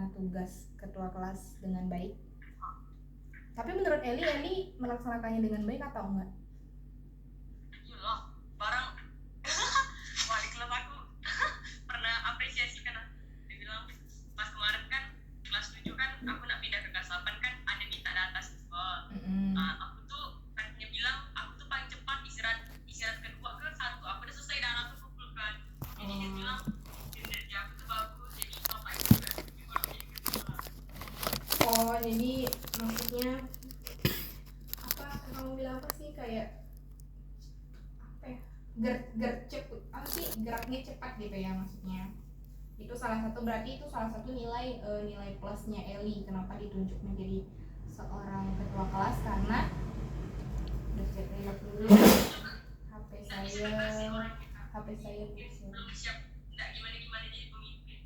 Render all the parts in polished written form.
melaksanakan tugas ketua kelas dengan baik? Tapi menurut Eli melaksanakannya dengan baik atau enggak? Iyalah, barang wali kelas aku pernah apresiasi karena dia bilang pas kemarin kan kelas 7 kan aku nak pindah ke kelas 8 kan ada minta data siswa. Aku tuh kan dia bilang aku tuh paling cepat istirahat kedua ke satu aku udah selesai dan aku kumpulkan. Jadi dia bilang kinerja aku tuh bagus, jadi bapak itu juga setuju kalau jadi ketua. Oh, jadi maksudnya apa kamu bilang apa sih, kayak apa ya, geraknya cepat gitu ya maksudnya. Itu salah satu, berarti itu salah satu nilai plusnya Eli kenapa ditunjuk menjadi seorang ketua kelas, karena udah saya tengok dulu HP saya belum siap, nggak gimana jadi pemimpin,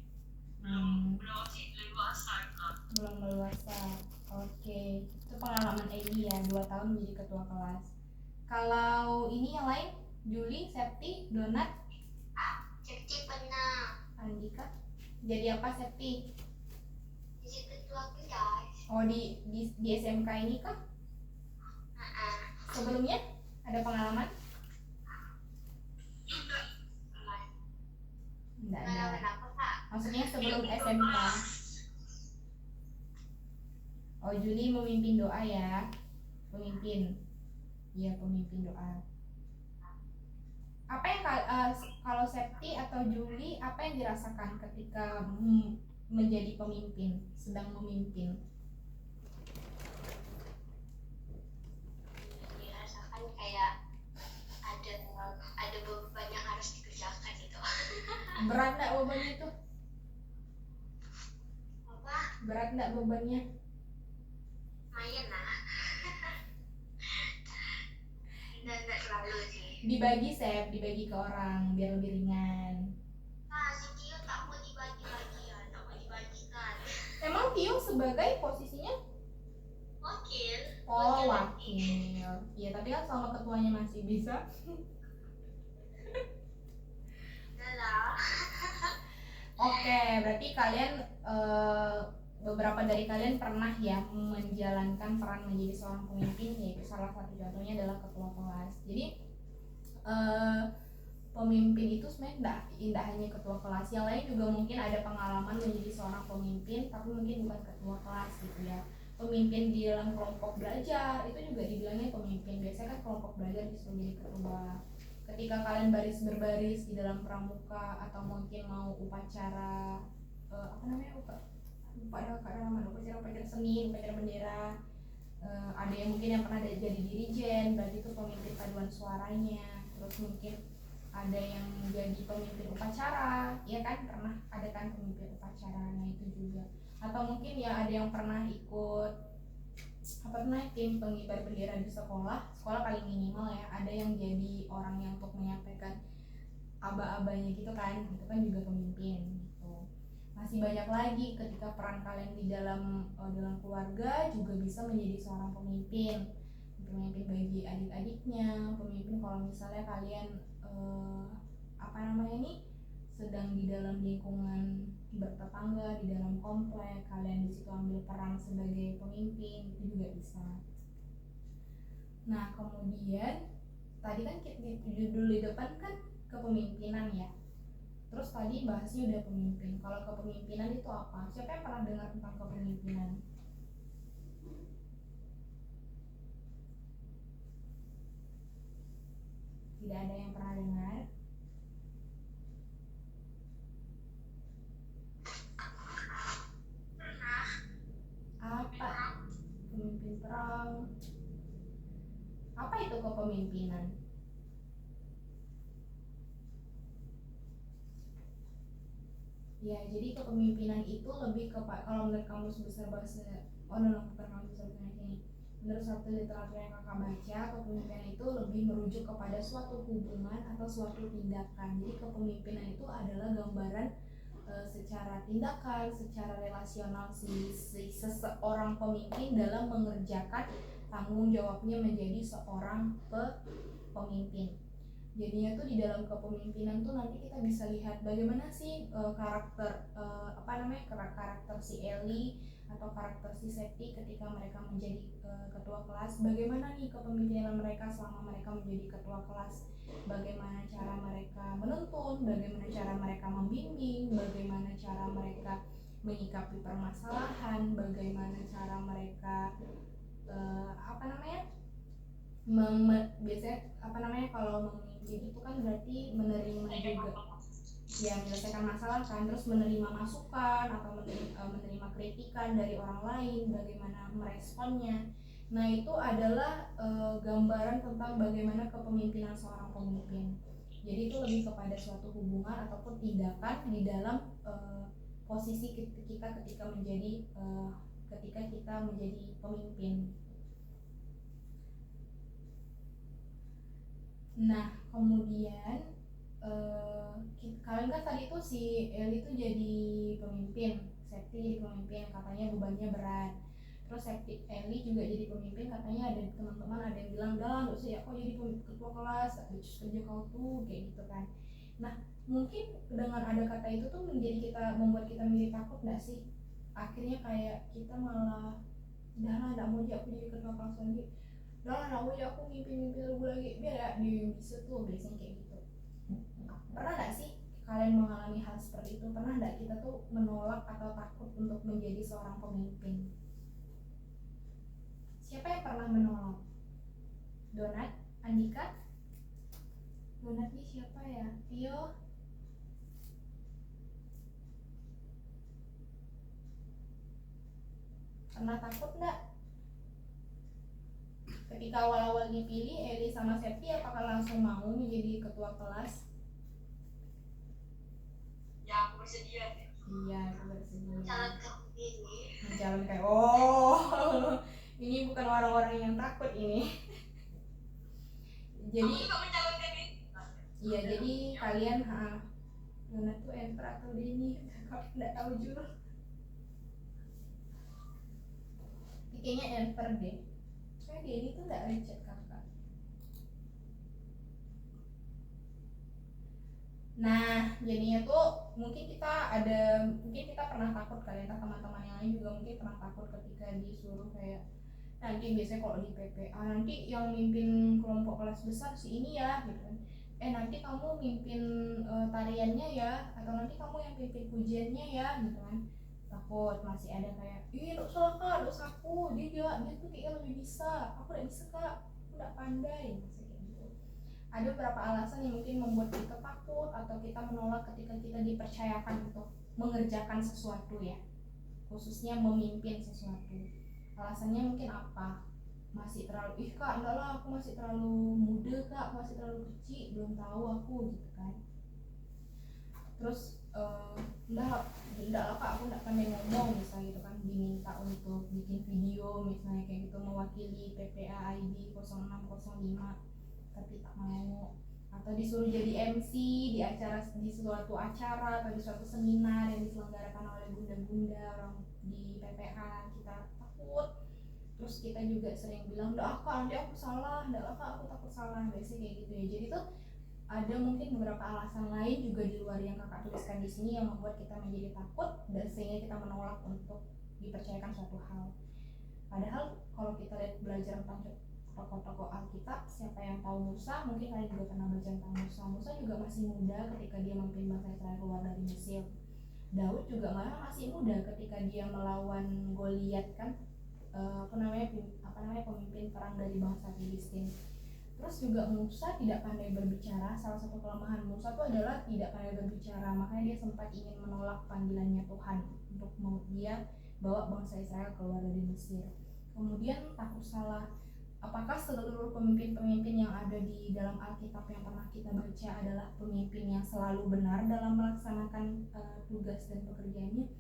belum leluasa. Oke, itu pengalaman Eli ya, 2 tahun menjadi ketua kelas. Kalau ini yang lain, Juli, Septi, Donat, Septi pernah Andika, jadi apa Septi? jadi ketua kelas. Oh, di SMK ini kah? Sebelumnya ada pengalaman? Enggak ada. Kenapa Kak? Maksudnya sebelum SMK. Oh, Juli memimpin doa ya. Pemimpin. Iya, pemimpin doa. Apa yang kalau Septi atau Juli, apa yang dirasakan ketika menjadi pemimpin, sedang memimpin? Dirasakan kayak ada beban yang harus dikerjakan gitu. Berat enggak bebannya tuh? Apa? Berat enggak bebannya? Lumayan lah. Enggak terlalu sih. Dibagi ke orang biar lebih ringan. Nah, si Tio tak mau dibagi-bagi ya, tak mau dibagikan. Emang Tio sebagai posisinya? Wakil. Oh, wakil. Iya, tapi kan selama ketuanya masih bisa. Udah lah. Oke, berarti kalian beberapa dari kalian pernah ya menjalankan peran menjadi seorang pemimpin, yaitu salah satu contohnya adalah ketua kelas. Jadi pemimpin itu sebenarnya tidak hanya ketua kelas, yang lain juga mungkin ada pengalaman menjadi seorang pemimpin, tapi mungkin bukan ketua kelas gitu ya. Pemimpin di dalam kelompok belajar itu juga dibilangnya pemimpin. Biasanya kan kelompok belajar disuruh jadi ketua. Ketika kalian baris berbaris di dalam pramuka atau mungkin mau upacara upacara seni, upacara bendera, ada yang mungkin yang pernah jadi dirijen, berarti itu pemimpin paduan suaranya. Terus mungkin ada yang jadi pemimpin upacara, ya kan, pernah ada kan pemimpin upacara, nah itu juga. Atau mungkin ya ada yang pernah ikut tim pengibar bendera di sekolah paling minimal ya, ada yang jadi orang yang untuk menyampaikan aba-abanya gitu kan, itu kan juga pemimpin gitu. Masih banyak lagi ketika peran kalian di dalam keluarga juga bisa menjadi seorang pemimpin bagi adik-adiknya, pemimpin kalau misalnya kalian sedang di dalam lingkungan bertetangga, di dalam komplek, kalian di situ ambil peran sebagai pemimpin, itu juga bisa. Nah, kemudian tadi kan judul di depan kan kepemimpinan ya. Terus tadi bahasnya udah pemimpin. Kalau kepemimpinan itu apa? Siapa yang pernah dengar tentang kepemimpinan? Tidak ada yang pernah dengar? Apa? Pemimpin perang. Apa itu kepemimpinan? Ya, jadi kepemimpinan itu lebih ke, kalau menurut kamus besar bahasa, bukan kamus besar bahasa ini. Menurut satu literatur yang kakak baca, kepemimpinan itu lebih merujuk kepada suatu hubungan atau suatu tindakan. Jadi kepemimpinan itu adalah gambaran secara tindakan, secara relasional si seseorang pemimpin dalam mengerjakan tanggung jawabnya menjadi seorang pemimpin. Jadinya tuh di dalam kepemimpinan tuh nanti kita bisa lihat bagaimana sih karakter karakter si Eli atau karakter si Septi ketika mereka menjadi ketua kelas. Bagaimana nih kepemimpinan mereka selama mereka menjadi ketua kelas, bagaimana cara mereka menuntun, bagaimana cara mereka membimbing, bagaimana cara mereka menyikapi permasalahan, bagaimana cara mereka biasanya kalau memimpin itu kan berarti menerima juga ya, menyelesaikan masalah kan, terus menerima masukan atau menerima kritikan dari orang lain, bagaimana meresponnya. Nah itu adalah gambaran tentang bagaimana kepemimpinan seorang pemimpin. Jadi itu lebih kepada suatu hubungan ataupun tindakan di dalam posisi kita ketika kita menjadi pemimpin. Nah kemudian kalian kan tadi tuh si Eli tuh jadi pemimpin, Septi jadi pemimpin, katanya bebannya berat. Terus Eli juga jadi pemimpin, katanya ada teman-teman ada yang bilang dah nggak usah ya kok jadi ketua kelas, becus kerja kau tuh kayak gitu kan. Nah mungkin dengan ada kata itu tuh membuat kita menjadi takut nggak sih? Akhirnya kayak kita malah udah lah nggak mau aku jadi ketua kelas lagi, udah lah nggak mau aku mimpin lagi, biar ya di bisa tuh biasanya kayak gitu. Pernah nggak sih kalian mengalami hal seperti itu? Pernah nggak kita tuh menolak atau takut untuk menjadi seorang pemimpin? Siapa yang pernah menolak? Donat? Andika? Donat ini siapa ya? Tio? Pernah takut nggak? Ketika awal-awal dipilih Eli sama Septi, apakah langsung mau menjadi ketua kelas? Ya aku bersedia. Iya, aku bersedia. Mencalonkan diri. Mencalonkan. Oh, ini bukan orang-orang yang takut ini. Jadi Aku juga mencalonkan diri. iya, jadi kalian Donat tuh enter atau Denny, kakak nggak tahu juga. Kayaknya enter deh. Kayak Denny tuh nggak ngechat kakak. Nah, jadinya tuh mungkin kita pernah takut kalian, teman-teman yang lain juga mungkin pernah takut ketika disuruh kayak nanti biasanya kalau di PPA nanti yang mimpin kelompok kelas besar si ini ya gitu kan. Nanti kamu mimpin tariannya ya, atau nanti kamu yang pimpin pujiannya ya gitu kan. Takut, masih ada kayak ih dosa kak, dosaku, dia tuh kayaknya lebih bisa, aku gak bisa kak, aku gak pandai, masih kayak gitu. Ada beberapa alasan yang mungkin membuat kita takut atau kita menolak ketika kita dipercayakan untuk mengerjakan sesuatu ya, khususnya memimpin sesuatu. Alasannya mungkin apa? Masih terlalu kak enggak lah, aku masih terlalu muda kak, masih terlalu kecil, belum tahu aku gitu kan. Terus enggak lah kak, aku enggak pandai ngomong misalnya gitu kan, diminta untuk bikin video misalnya kayak gitu mewakili PPA ID 0605 tapi tak mau, atau disuruh jadi MC di suatu acara atau di suatu seminar yang diselenggarakan oleh bunda-bunda orang di PPA, kita takut. Terus kita juga sering bilang udah kak nanti aku salah, enggak kak aku takut salah, biasanya kayak gitu ya. Jadi tuh ada mungkin beberapa alasan lain juga di luar yang kakak tuliskan di sini yang membuat kita menjadi takut dan sehingga kita menolak untuk dipercayakan suatu hal. Padahal kalau kita lihat belajar tentang tokoh-tokoh Alkitab, siapa yang tahu Musa, mungkin kalian juga pernah belajar tentang Musa. Musa juga masih muda ketika dia memimpin bangsa Israel keluar dari Mesir. Daud juga malah masih muda ketika dia melawan Goliat kan, pemimpin perang dari bangsa Filistin. Terus juga Musa tidak pandai berbicara. Salah satu kelemahan Musa itu adalah tidak pandai berbicara, makanya dia sempat ingin menolak panggilannya Tuhan untuk dia bawa bangsa Israel keluar dari Mesir. Kemudian takut salah. Apakah seluruh pemimpin-pemimpin yang ada di dalam Alkitab yang pernah kita baca adalah pemimpin yang selalu benar dalam melaksanakan tugas dan pekerjaannya?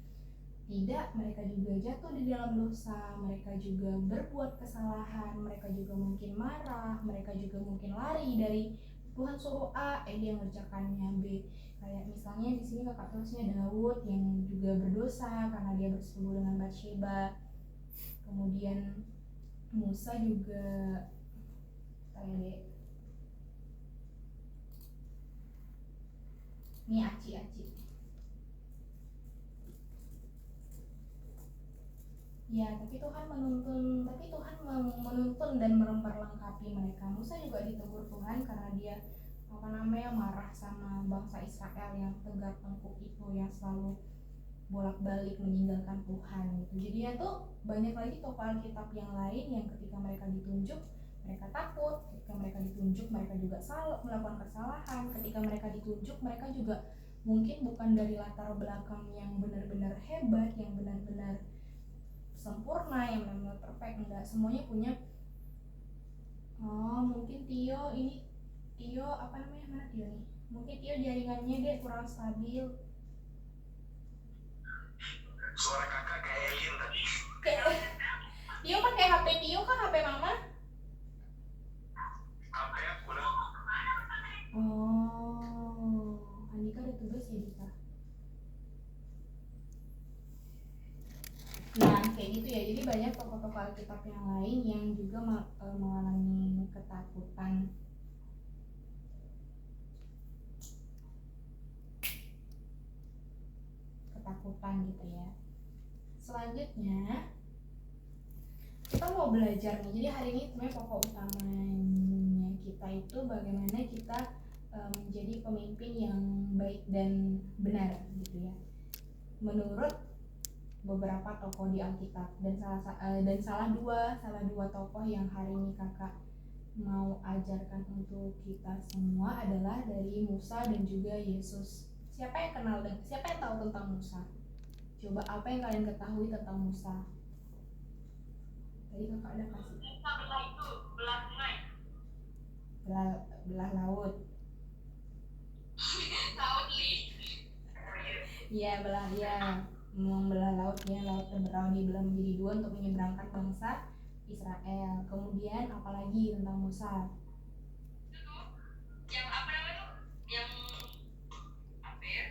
Tidak, mereka juga jatuh di dalam dosa, mereka juga berbuat kesalahan, mereka juga mungkin marah, mereka juga mungkin lari dari Tuhan suruh A, dia ngerjakannya B. Kayak misalnya di sini kakak tulisnya Daud yang juga berdosa karena dia bersekutu dengan Batsheba. Kemudian Musa juga Ini aci-aci. Ya, tapi Tuhan menuntun dan memperlengkapi mereka. Musa juga ditegur Tuhan karena dia marah sama bangsa Israel yang tegak tengkuk itu, yang selalu bolak-balik meninggalkan Tuhan gitu. Jadi ya tuh banyak lagi tokoh Alkitab yang lain yang ketika mereka ditunjuk mereka takut, ketika mereka ditunjuk mereka juga melakukan kesalahan, ketika mereka ditunjuk mereka juga mungkin bukan dari latar belakang yang benar-benar hebat, yang benar-benar sempurna, yang benar-benar perfect, enggak, semuanya punya mungkin Tio mana Tio nih, mungkin Tio jaringannya dia kurang stabil. Suara kakak kayak alien tadi. Tio pakai HP Tio kan HP mama? HP aku udah. Andika ada tugas ya Dika? Nah kayak gitu ya, jadi banyak tokoh-tokoh Alkitab yang lain yang juga mengalami ketakutan gitu ya. Selanjutnya kita mau belajar nih, jadi hari ini sebenarnya pokok utamanya kita itu bagaimana kita menjadi pemimpin yang baik dan benar gitu ya, menurut beberapa tokoh di Alkitab. Dan salah dua tokoh yang hari ini kakak mau ajarkan untuk kita semua adalah dari Musa dan juga Yesus. Siapa yang tahu tentang Musa? Coba apa yang kalian ketahui tentang Musa? Tadi kakak ada kasih. Belah itu, belah sungai. Belah laut. Laut li. Iya, membelah laut ya, laut Teberau dibelah menjadi dua untuk menyeberangkan bangsa Israel. Kemudian apalagi tentang Musa? Itu yang apa namanya tuh? Yang apa ya?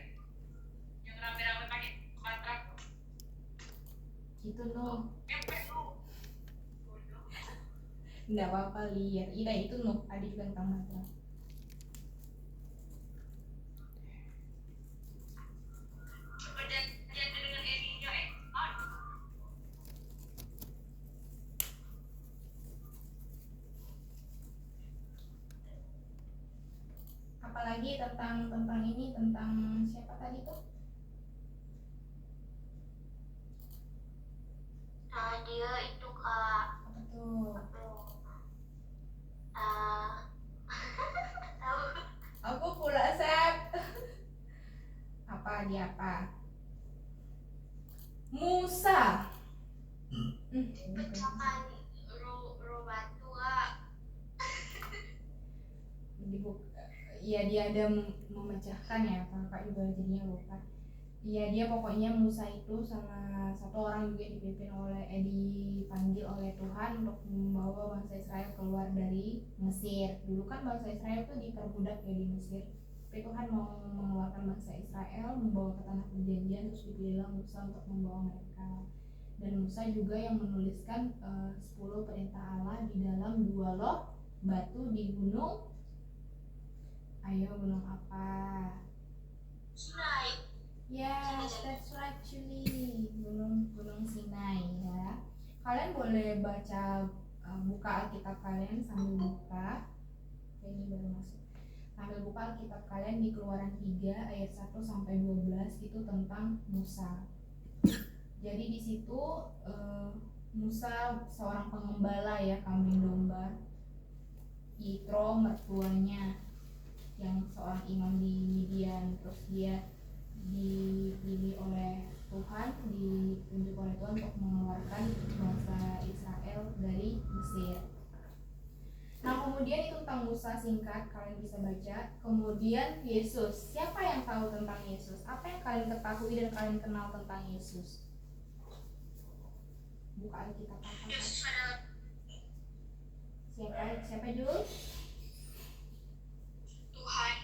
Yang rame-rame pakai baterai. Itu Nuh. Tuh. Enggak apa-apa lihat. Iya itu Nuh, ada juga tentang baterai. Perjanjian dengan Elia Apalagi tentang ini, tentang siapa tadi tuh? Nah dia itu kak Apa tuh? tahu Aku pula Sep. Apa? Musa. pecahkan batu kak. Iya dia ada memecahkan ya, kakak juga jadinya lupa. Iya dia pokoknya Musa itu sama satu orang juga dipanggil oleh Tuhan untuk membawa bangsa Israel keluar dari Mesir. Dulu kan bangsa Israel tuh diperbudak ya di Mesir. Tapi Tuhan mau mengeluarkan bangsa Israel, membawa ke tanah perjanjian, terus dipilihlah Musa untuk membawa mereka. Dan Musa juga yang menuliskan 10 perintah Allah di dalam 2 loh batu di gunung. Ayo gunung apa? Sinai. Yes, that's right Julie. Gunung Sinai ya. Kalian boleh buka Alkitab kalian sambil buka. Ini baru masuk. Sambil buka Alkitab kalian di Keluaran 3 ayat 1 sampai 12 itu tentang Musa. Jadi di situ Musa seorang pengembala ya kambing domba. Yitro mertuanya yang seorang imam di Midian, terus dia dipilih oleh Tuhan, ditunjuk oleh Tuhan untuk mengeluarkan bangsa Israel dari Mesir. Nah kemudian itu tentang Musa singkat, kalian bisa baca. Kemudian Yesus, siapa yang tahu tentang Yesus? Apa yang kalian ketahui dan kalian kenal tentang Yesus? Buka Alkitab apa? Yesus adalah Siapa Jul? Tuhan.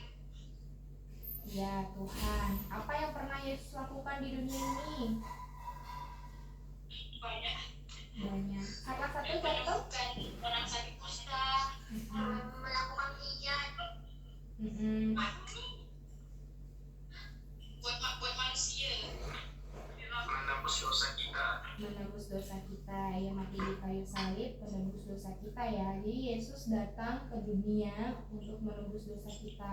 Ya Tuhan. Apa yang pernah Yesus lakukan di dunia ini? Banyak. Salah satu contoh? Orang sakit kusta, melakukan hijab. menebus dosa kita. Ia mati di kayu salib menebus dosa kita ya. Jadi Yesus datang ke dunia untuk menebus dosa kita.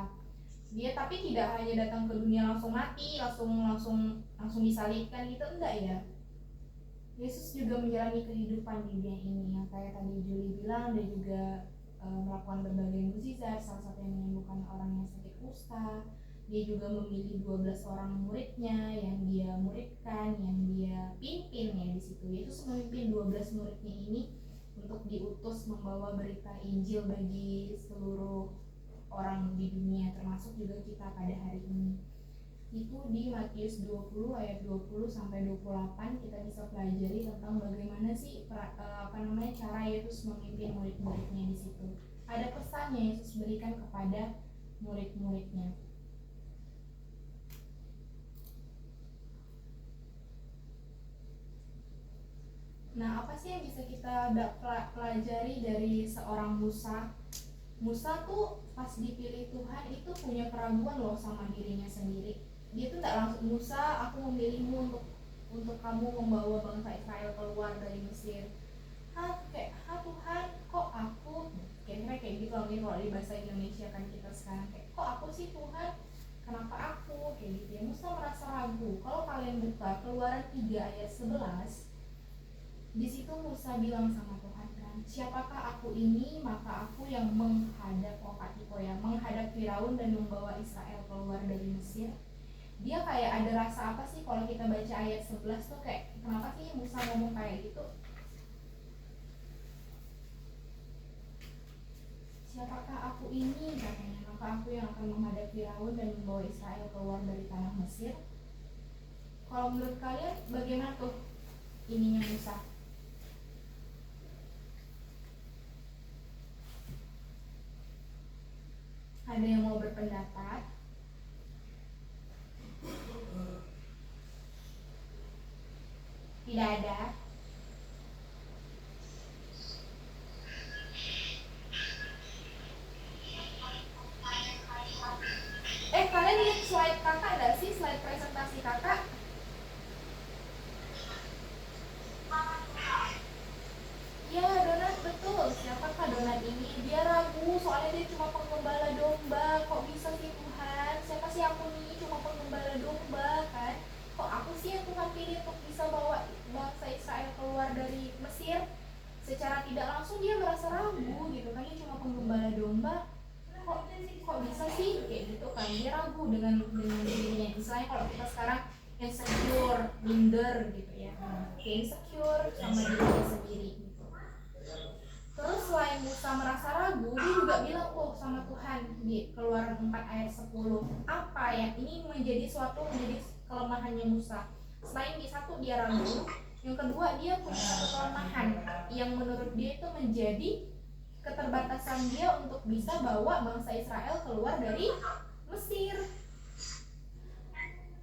Dia tapi tidak hanya datang ke dunia langsung mati, langsung disalibkan gitu, enggak ya. Yesus juga menjalani kehidupan di dunia ini yang kayak tadi Juli bilang. Dia juga melakukan berbagai mukjizat, salah satu yang menyembuhkan orang yang sakit kusta. Dia juga memilih 12 orang muridnya yang dia muridkan, yang dia pimpin ya di situ. Yesus memimpin 12 muridnya ini untuk diutus membawa berita Injil bagi seluruh orang di dunia, termasuk juga kita pada hari ini. Itu di Matius 20 ayat 20 sampai 28 kita bisa pelajari tentang bagaimana sih cara Yesus memimpin murid-muridnya di situ. Ada pesan yang Yesus berikan kepada murid-muridnya. Nah, apa sih yang bisa kita pelajari dari seorang Musa? Musa tuh pas dipilih Tuhan itu punya keraguan loh sama dirinya sendiri. Dia tuh nggak langsung, Musa, aku memilihmu untuk kamu membawa bangsa Israel keluar dari Mesir. Tuhan, kok aku? Kira-kira kayak gitu mungkin kalau di bahasa Indonesia kan kita sekarang kayak, kok aku sih Tuhan? Kenapa aku? Kayak gitu ya. Musa merasa ragu. Kalau kalian buka Keluaran 3 ayat 11, di situ Musa bilang sama Tuhan kan, siapakah aku ini, maka aku yang menghadap menghadap Firaun dan membawa Israel keluar dari Mesir. Dia kayak ada rasa apa sih kalau kita baca ayat 11 tuh kayak, kenapa sih Musa ngomong kayak gitu? Siapakah aku ini katanya, maka aku yang akan menghadap Firaun dan membawa Israel keluar dari tanah Mesir. Kalau menurut kalian bagaimana tuh ininya Musa? Ada yang mau berpendapat? Tidak ada. Kalian lihat slide kakak nggak sih? Slide presentasi kakak? Ya, Donat, betul. Siapakah Donat ini? Dia ragu, soalnya dia cuma penggembala domba. Kok bisa sih Tuhan? Siapa sih aku nih? Cuma penggembala domba kan? Kok aku sih yang Tuhan pilih untuk bisa bawa bangsa Israel keluar dari Mesir? Secara tidak langsung dia merasa ragu gitu kan. Dia cuma penggembala domba. Kok bisa sih? Kayak gitu kan. Dia ragu dengan dirinya. Misalnya kalau kita sekarang insecure, minder gitu ya. Insecure sama dirinya sendiri. Terus selain Musa merasa ragu, dia juga bilang sama Tuhan di Keluaran 4 ayat 10, apa ya ini menjadi kelemahannya Musa. Selain di satu dia ragu, yang kedua dia punya satu kelemahan yang menurut dia itu menjadi keterbatasan dia untuk bisa bawa bangsa Israel keluar dari Mesir.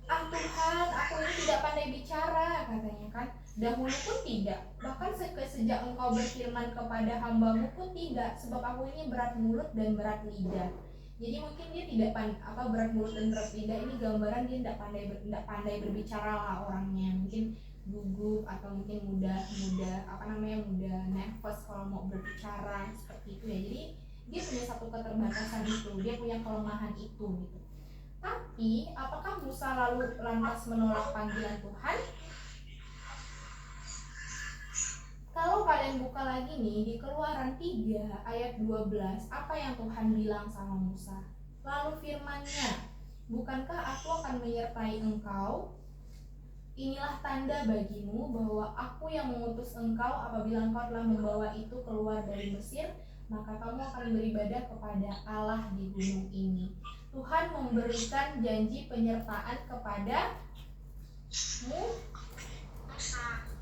Tuhan, aku ini tidak pandai bicara katanya kan. Dahulu pun tidak, bahkan sejak engkau berfirman kepada hambamu pun tidak, sebab aku ini berat mulut dan berat lidah. Jadi mungkin dia tidak berat mulut dan berat lidah ini gambaran dia tidak pandai berbicara lah orangnya, mungkin gugup atau mungkin mudah nervous kalau mau berbicara seperti itu ya. Jadi dia punya satu keterbatasan itu, dia punya kelemahan itu gitu. Tapi apakah Musa lantas menolak panggilan Tuhan? Kalau kalian buka lagi nih di Keluaran 3 ayat 12, apa yang Tuhan bilang sama Musa? Lalu firman-Nya, bukankah aku akan menyertai engkau? Inilah tanda bagimu bahwa aku yang mengutus engkau apabila engkau telah membawa itu keluar dari Mesir, maka kamu akan beribadah kepada Allah di gunung ini. Tuhan memberikan janji penyertaan kepada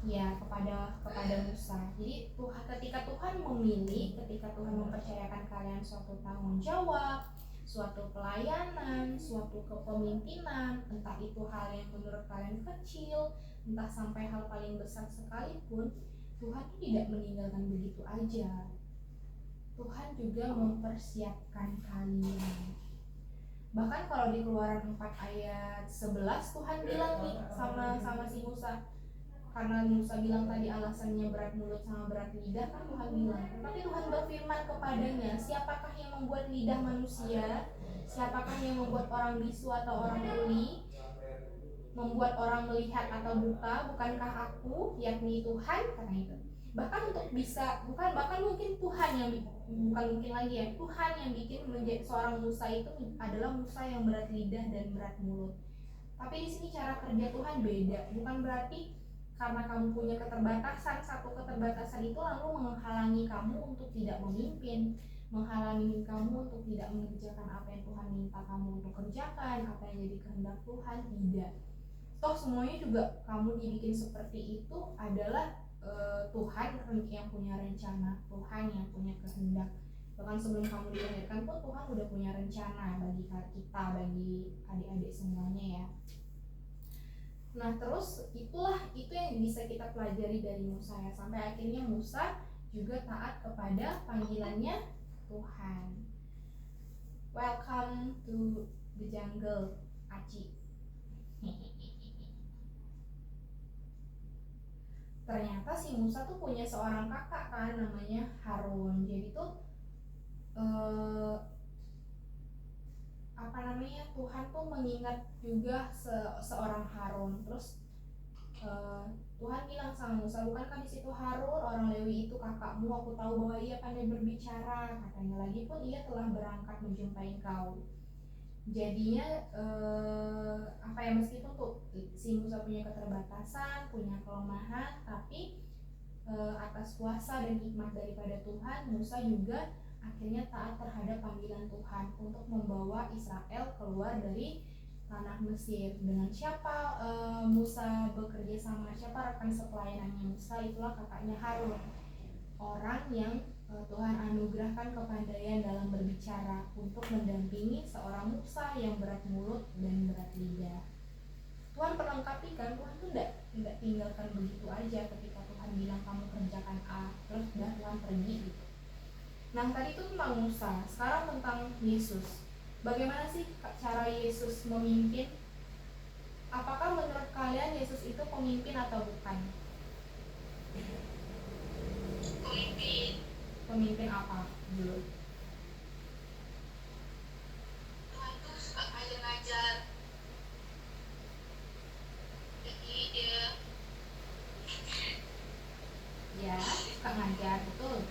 kepada Musa. Jadi ketika Tuhan memilih, ketika Tuhan mempercayakan kalian suatu tanggung jawab, suatu pelayanan, suatu kepemimpinan, entah itu hal yang menurut kalian kecil, entah sampai hal paling besar sekalipun, Tuhan tidak meninggalkan begitu aja. Tuhan juga mempersiapkan kalian. Bahkan kalau di Keluaran 4 ayat 11 Tuhan bilang nih sama si Musa, karena Musa bilang tadi alasannya berat mulut sama berat lidah, kan Tuhan bilang, tapi Tuhan berfirman kepadanya, siapakah yang membuat lidah manusia, siapakah yang membuat orang bisu atau orang tuli, membuat orang melihat atau buta, bukankah aku, yakni Tuhan. Karena itu bahkan untuk bisa, bahkan mungkin Tuhan yang bukan mungkin lagi ya, Tuhan yang bikin menjadi seorang Musa itu adalah Musa yang berat lidah dan berat mulut. Tapi di sini cara kerja Tuhan beda, bukan berarti karena kamu punya keterbatasan, satu keterbatasan itu lalu menghalangi kamu untuk tidak memimpin, menghalangi kamu untuk tidak mengerjakan apa yang Tuhan minta kamu untuk kerjakan, apa yang jadi kehendak Tuhan. Tidak, toh semuanya juga kamu dibikin seperti itu adalah Tuhan yang punya rencana, Tuhan yang punya kehendak. Bahkan sebelum kamu dilahirkan pun Tuhan udah punya rencana bagi kita, bagi adik-adik semuanya ya. Nah terus itu yang bisa kita pelajari dari Musa ya, sampai akhirnya Musa juga taat kepada panggilannya Tuhan. Welcome to the jungle, Aci. Ternyata si Musa tuh punya seorang kakak kan, namanya Harun. Jadi tuh Tuhan tuh mengingat juga seorang Harun. Terus Tuhan bilang sama Musa, bukankah di situ Harun orang Lewi itu kakakmu? Aku tahu bahwa ia pandai berbicara, katanya. Lagi pun ia telah berangkat menjumpai kau. Jadinya meskipun tuh si Musa punya keterbatasan, punya kelemahan, tapi atas kuasa dan hikmat daripada Tuhan, Musa juga akhirnya taat terhadap panggilan Tuhan untuk membawa Israel keluar dari tanah Mesir. Dengan siapa Musa bekerja sama, siapa rekan sepelayanannya Musa? Itulah kakaknya Harun, orang yang Tuhan anugerahkan kepandaian dalam berbicara untuk mendampingi seorang Musa yang berat mulut dan berat lidah. Tuhan perlengkapi kan, Tuhan tuh tidak tinggalkan begitu aja ketika Tuhan bilang kamu kerjakan A, terus udah Tuhan pergi gitu. Nah tadi itu tentang Musa, sekarang tentang Yesus. Bagaimana sih cara Yesus memimpin? Apakah menurut kalian Yesus itu pemimpin atau bukan? Pemimpin apa dulu? Tuhan tuh suka ngajar. Jadi dia Ya, suka ngajar, betul.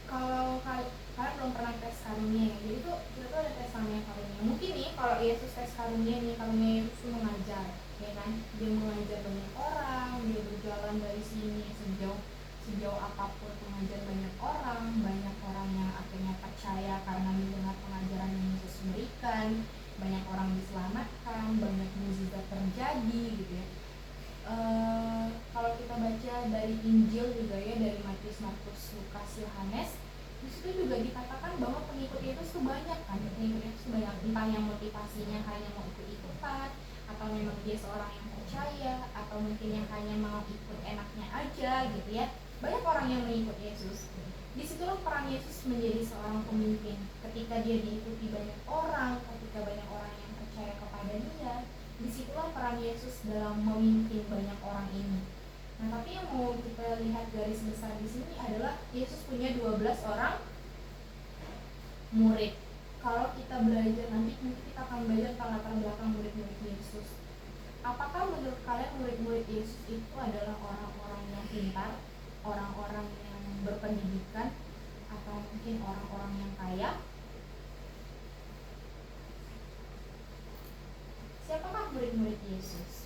Kalau kalian belum pernah tes karunia ya, jadi tuh kita tuh ada tes namanya karunia. Mungkin nih kalau Yesus tes karunia Yesus tuh mengajar, ya kan? Dia mengajar banyak orang, dia berjalan dari sini sejauh apapun, mengajar banyak orang yang akhirnya percaya karena mendengar pengajaran yang Yesus berikan, banyak orang diselamatkan, banyak mukjizat terjadi gitu ya. Kalau kita baca dari Injil juga ya, dari Matius, Markus, Lukas, Yohanes, di situ juga dikatakan bahwa pengikut Yesus itu banyak kan, entah yang motivasinya hanya mau ikut-ikutan, atau memang dia seorang yang percaya, atau mungkin yang hanya mau ikut enaknya aja gitu ya. Banyak orang yang mengikut Yesus. Disitulah peran Yesus menjadi seorang pemimpin. Ketika dia diikuti banyak orang, ketika banyak orang yang percaya kepada dia, disitulah peran Yesus dalam memimpin banyak orang ini. Nah, tapi yang mau kita lihat garis besar di sini adalah Yesus punya 12 orang murid. Kalau kita belajar nanti kita akan belajar tentang latar belakang murid-murid Yesus. Apakah menurut kalian murid-murid Yesus itu adalah orang-orang yang pintar, orang-orang yang berpendidikan, atau mungkin orang-orang yang kaya? Siapakah murid-murid Yesus?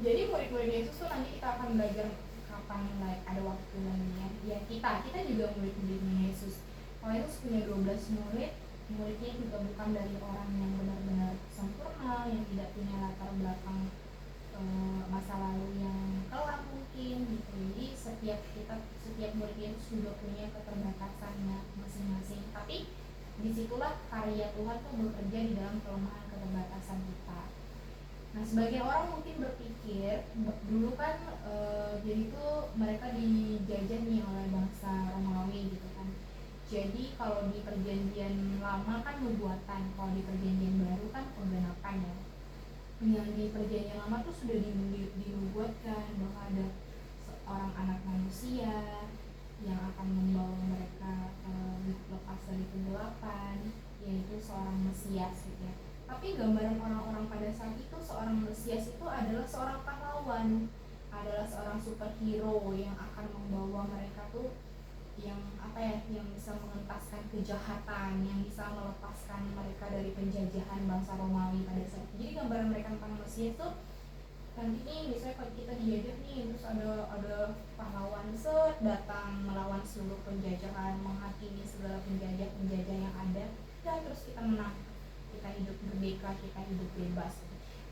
Jadi murid-murid Yesus tuh nanti kita akan belajar kapan ada waktu lainnya. Ya kita juga murid-muridnya Yesus. Kalau Yesus punya 12 murid, muridnya juga bukan dari orang yang benar-benar sempurna, yang tidak punya latar belakang masa lalu yang kelam mungkin gitu. Jadi setiap murid Yesus juga punya keterbatasannya masing-masing. Tapi disitulah karya Tuhan tuh bekerja di dalam kelemahan keterbatasan kita. Nah, sebagian orang mungkin berpikir dulu kan jadi tuh mereka dijajah nih oleh bangsa Romawi gitu kan. Jadi kalau di perjanjian lama kan nubuatan, kalau di perjanjian baru kan penggenapan ya. Yang di perjanjian lama tuh sudah dinubuatkan bahwa ada seorang anak manusia yang akan membawa mereka lepas dari kegelapan, yaitu seorang Mesias gitu ya. Tapi gambaran orang-orang pada saat itu seorang Mesias itu adalah seorang pahlawan, adalah seorang superhero yang akan membawa mereka tuh yang yang bisa mengentaskan kejahatan, yang bisa melepaskan mereka dari penjajahan bangsa Romawi pada saat itu. Jadi gambaran mereka tentang Mesias tuh nanti nih misalnya kalau kita dijajah nih, terus ada pahlawan datang melawan seluruh penjajahan, menghakimi segala penjajah yang ada, dan terus kita menang, kita hidup merdeka, kita hidup bebas.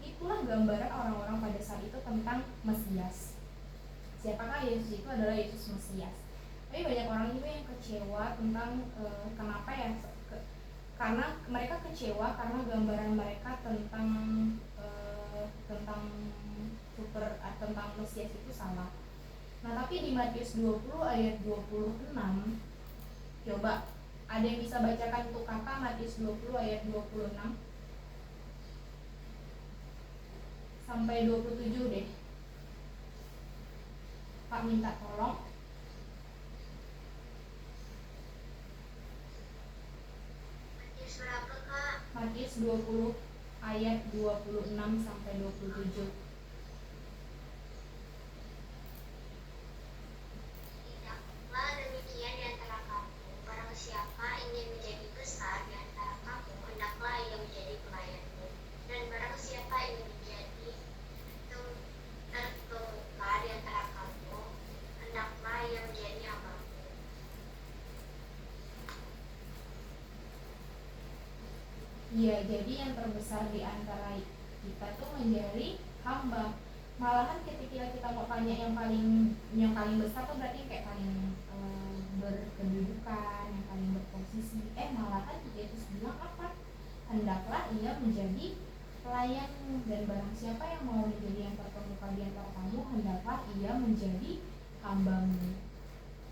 Itulah gambaran orang-orang pada saat itu tentang Mesias. Siapakah Yesus? Itu adalah Yesus Mesias. Tapi banyak orang juga yang kecewa tentang kenapa ya, karena mereka kecewa karena gambaran mereka tentang tentang Mesias itu salah. Nah, tapi di Matius 20 ayat 26, coba ada yang bisa bacakan untuk kakak Matius 20 ayat 26 sampai 27 deh. Pak minta tolong. Matius berapa, Kak? Matius 20 ayat 26 sampai 27. Tidaklah demikian di antara kamu. Barang siapa ingin menjadi besar di antara kamu, hendaklah ia menjadi pelayanmu. Dan barang siapa ingin menjadi terkemuka di antara kamu, hendaklah ia menjadi hambamu. Iya, jadi yang terbesar di antara kita tuh menjadi hamba. Malahan ketika kita mau tanya yang paling besar tuh berarti kayak paling berkedudukan, yang paling berposisi. Malahan Yesus bilang apa? Hendaklah ia menjadi pelayanmu, dan barang siapa yang mau menjadi yang terkemuka di antara kamu, hendaklah ia menjadi hambamu.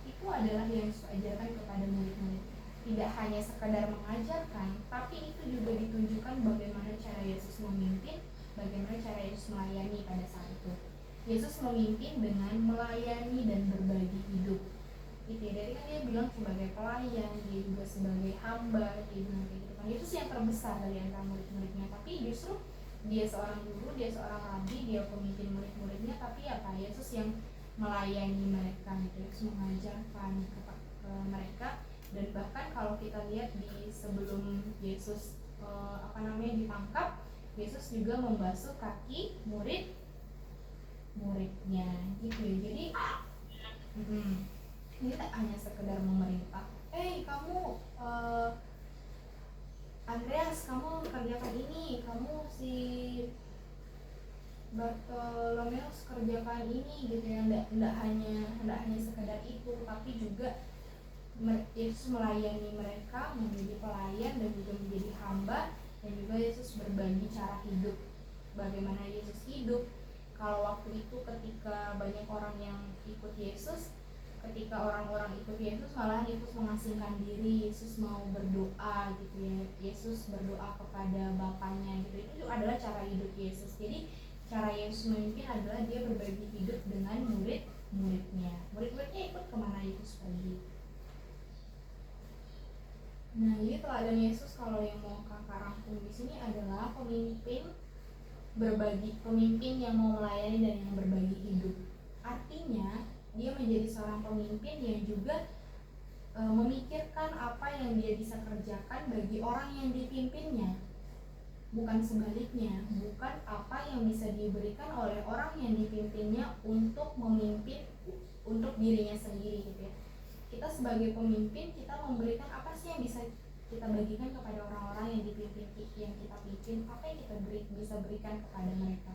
Itu adalah yang Yesus ajarkan kepada murid-murid. Tidak hanya sekadar mengajarkan, tapi itu juga ditunjukkan bagaimana cara Yesus memimpin, bagaimana cara Yesus melayani pada saat itu. Yesus memimpin dengan melayani dan berbagi hidup. Itu ya, dari kan dia bilang sebagai pelayan, dia juga sebagai hamba, dia bilang kayak gitu kan. Yesus yang terbesar dari antara murid-muridnya, tapi justru dia seorang guru, dia seorang rabi, dia pemimpin murid-muridnya, tapi apa? Yesus yang melayani mereka gitu, Yesus mengajarkan ke mereka. Dan bahkan kalau kita lihat di sebelum Yesus ditangkap, Yesus juga membasuh kaki muridnya gitu ya. Jadi ini tak hanya sekedar memerintah, kamu Andreas, kamu kerjakan ini, kamu si Bartolomeus kerjakan ini gitu ya. Enggak hanya sekedar itu, tapi juga Yesus melayani mereka, menjadi pelayan dan juga menjadi hamba. Dan juga Yesus berbagi cara hidup, bagaimana Yesus hidup. Kalau waktu itu ketika banyak orang yang ikut Yesus, ketika orang-orang ikut Yesus, malah Yesus mengasingkan diri, Yesus mau berdoa gitu ya, Yesus berdoa kepada Bapaknya gitu. Itu adalah cara hidup Yesus. Jadi cara Yesus memimpin adalah dia berbagi hidup dengan murid-muridnya. Murid-muridnya ikut kemana Yesus pergi. Nah, jadi teladan Yesus kalau yang mau kakak rangkum di sini adalah pemimpin yang mau melayani dan yang berbagi hidup. Artinya dia menjadi seorang pemimpin yang juga memikirkan apa yang dia bisa kerjakan bagi orang yang dipimpinnya, bukan sebaliknya, bukan apa yang bisa diberikan oleh orang yang dipimpinnya untuk memimpin untuk dirinya sendiri gitu ya. Kita sebagai pemimpin, kita memberikan apa sih yang bisa kita bagikan kepada orang-orang yang dipimpin, yang kita pimpin, apa yang kita bisa berikan kepada mereka,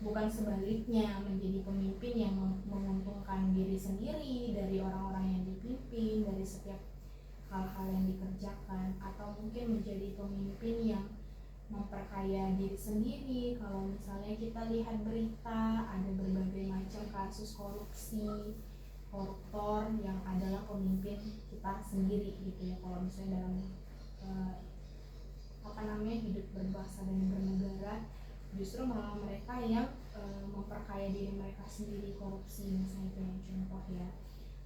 bukan sebaliknya menjadi pemimpin yang menguntungkan diri sendiri dari orang-orang yang dipimpin, dari setiap hal-hal yang dikerjakan, atau mungkin menjadi pemimpin yang memperkaya diri sendiri. Kalau misalnya kita lihat berita ada berbagai macam kasus koruptor yang adalah pemimpin kita sendiri gitu ya. Kalau misalnya dalam hidup berbangsa dan bernegara, justru malah mereka yang memperkaya diri mereka sendiri, korupsi misalnya, itu yang contoh ya.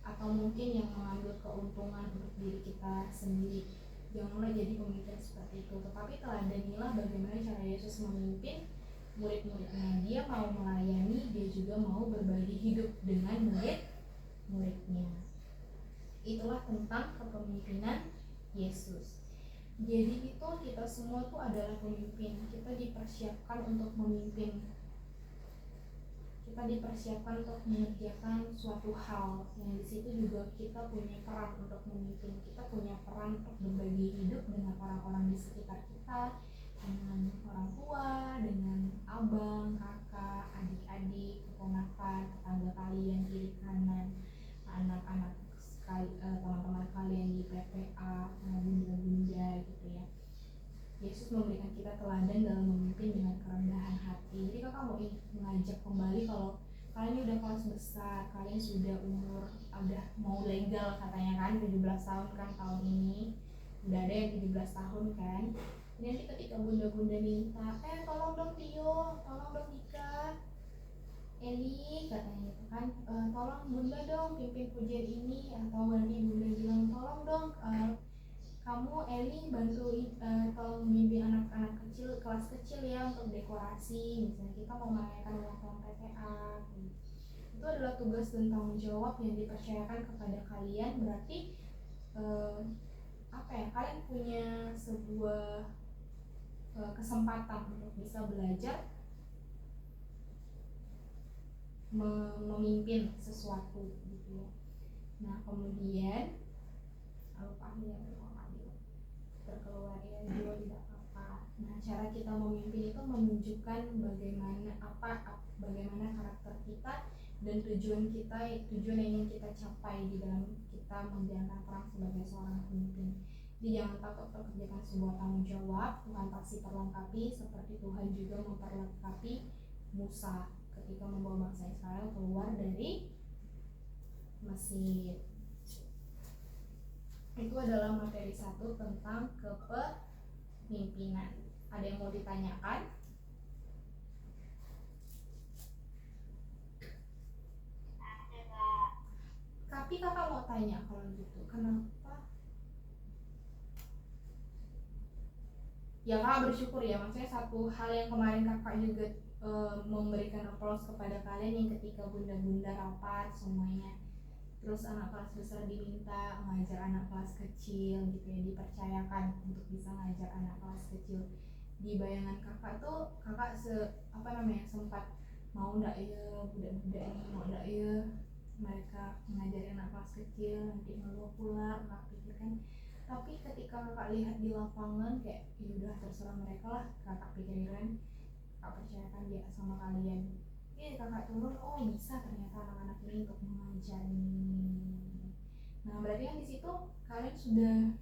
Atau mungkin yang mengambil keuntungan untuk diri kita sendiri. Janganlah jadi pemimpin seperti itu, tetapi teladanilah bagaimana cara Yesus memimpin murid-muridnya. Dia mau melayani, dia juga mau berbagi hidup dengan murid-muridnya. Itulah tentang kepemimpinan Yesus. Jadi itu kita semua tuh adalah pemimpin. Kita dipersiapkan untuk memimpin. Kita dipersiapkan untuk mengerjakan suatu hal yang di situ juga kita punya peran untuk memimpin. Kita punya peran untuk berbagi hidup dengan orang-orang di sekitar kita, dengan orang tua, dengan abang, kakak, adik-adik, keponakan, tetangga kalian kiri kanan, anak-anak teman-teman kalian di PPA, bunda-bunda gitu ya. Yesus memberikan kita teladan dalam memimpin dengan kerendahan hati. Jadi kakak mau mengajak kembali, kalau kalian udah kelas besar, kalian sudah udah mau legal katanya kan, 17 tahun kan tahun ini, udah ada yang 17 tahun kan. Nanti ketika bunda-bunda minta, tolong dong Tio, tolong dong Dika, Eli katanya gitu kan, tolong bunda dong pimpin pujian ini. Atau nanti bunda bilang, tolong dong kamu Eli bantuin, tolong bimbing anak-anak kecil, kelas kecil ya untuk dekorasi, misalnya kita mau merayakan ulang tahun PTA. Itu adalah tugas dan tanggung jawab yang dipercayakan kepada kalian. Berarti kalian punya sebuah kesempatan untuk bisa belajar memimpin sesuatu gitu ya. Nah kemudian terkeluar ya, dia tidak apa. Nah cara kita memimpin itu menunjukkan bagaimana karakter kita dan tujuan yang ingin kita capai di dalam kita menjalankan peran sebagai seorang pemimpin. Jadi jangan takut kerjakan sebuah tanggung jawab. Tuhan pasti perlengkapi, seperti Tuhan juga memperlengkapi Musa ketika membawa bangsa Israel keluar dari Mesir. Itu adalah materi 1 tentang kepemimpinan. Ada yang mau ditanyakan? Tapi kakak mau tanya kalau gitu, kenapa? Ya kakak bersyukur ya, maksudnya satu hal yang kemarin kakak juga memberikan aplaus kepada kalian yang ketika bunda-bunda rapat semuanya, terus anak kelas besar diminta mengajar anak kelas kecil gitu ya, dipercayakan untuk bisa mengajar anak kelas kecil. Di bayangan kakak tuh, kakak sempat mau ndak ya budak-budak ini, mau ndak ya mereka mengajar anak kelas kecil, nanti ngeluh pula, kakak pikirkan. Tapi ketika kakak lihat di lapangan, kayak ya udah terserah mereka lah, kakak pikirin, kakak percayakan dia sama kalian. Kakak turun, oh bisa ternyata anak-anak ini untuk mengajar ini. Nah berarti kan di situ kalian sudah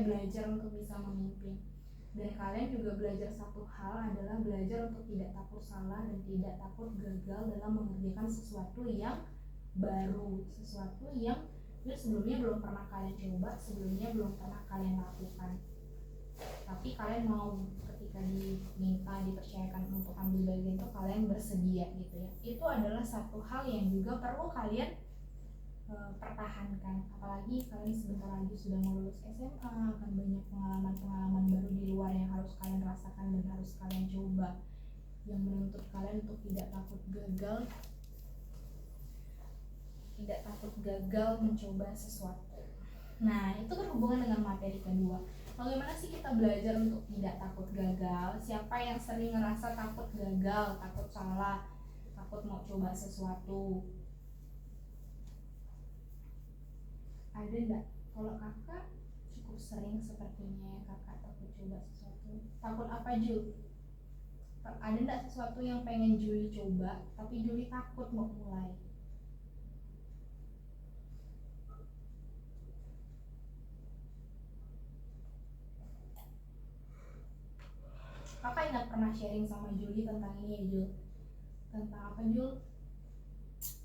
belajar untuk bisa memimpin. Dan kalian juga belajar satu hal, adalah belajar untuk tidak takut salah dan tidak takut gagal dalam mengerjakan sesuatu yang baru, sesuatu yang sebelumnya belum pernah kalian coba, sebelumnya belum pernah kalian lakukan. Tapi kalian mau, ketika diminta, dipercayakan untuk ambil bagian itu, kalian bersedia gitu ya. Itu adalah satu hal yang juga perlu kalian pertahankan. Apalagi kalian sebentar lagi sudah mau lulus SMA, akan banyak pengalaman-pengalaman baru di luar yang harus kalian rasakan dan harus kalian coba, yang menuntut kalian untuk tidak takut gagal mencoba sesuatu. Nah itu berhubungan dengan materi kedua. Bagaimana sih kita belajar untuk tidak takut gagal? Siapa yang sering ngerasa takut gagal, takut salah, takut mau coba sesuatu? Ada enggak? Kalau kakak cukup sering sepertinya ya, kakak takut coba sesuatu. Takut apa Jul? Ada enggak sesuatu yang pengen Juli coba tapi Juli takut mau mulai? Kakak ingat pernah sharing sama Juli tentang ini ya Jul? Tentang apa Jul?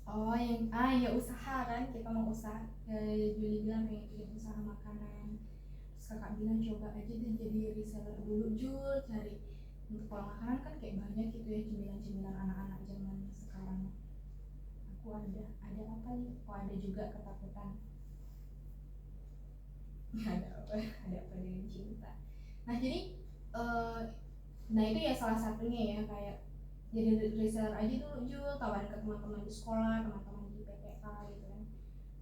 Oh yang ya usaha kan, kita mau usaha. Juli bilang pengen bikin usaha makanan. Terus kakak bilang coba aja deh jadi reseller dulu Jul, cari untuk kalau makanan kan kayak banyak gitu ya cemilan-cemilan anak-anak zaman sekarang. Aku ada apa nih? Oh ada juga ketakutan. ada apa dengan cinta. Nah jadi nah itu ya salah satunya ya, kayak jadi reseller aja dulu Jul, tawarin ke teman-teman di sekolah, teman-teman di PPK gitu kan.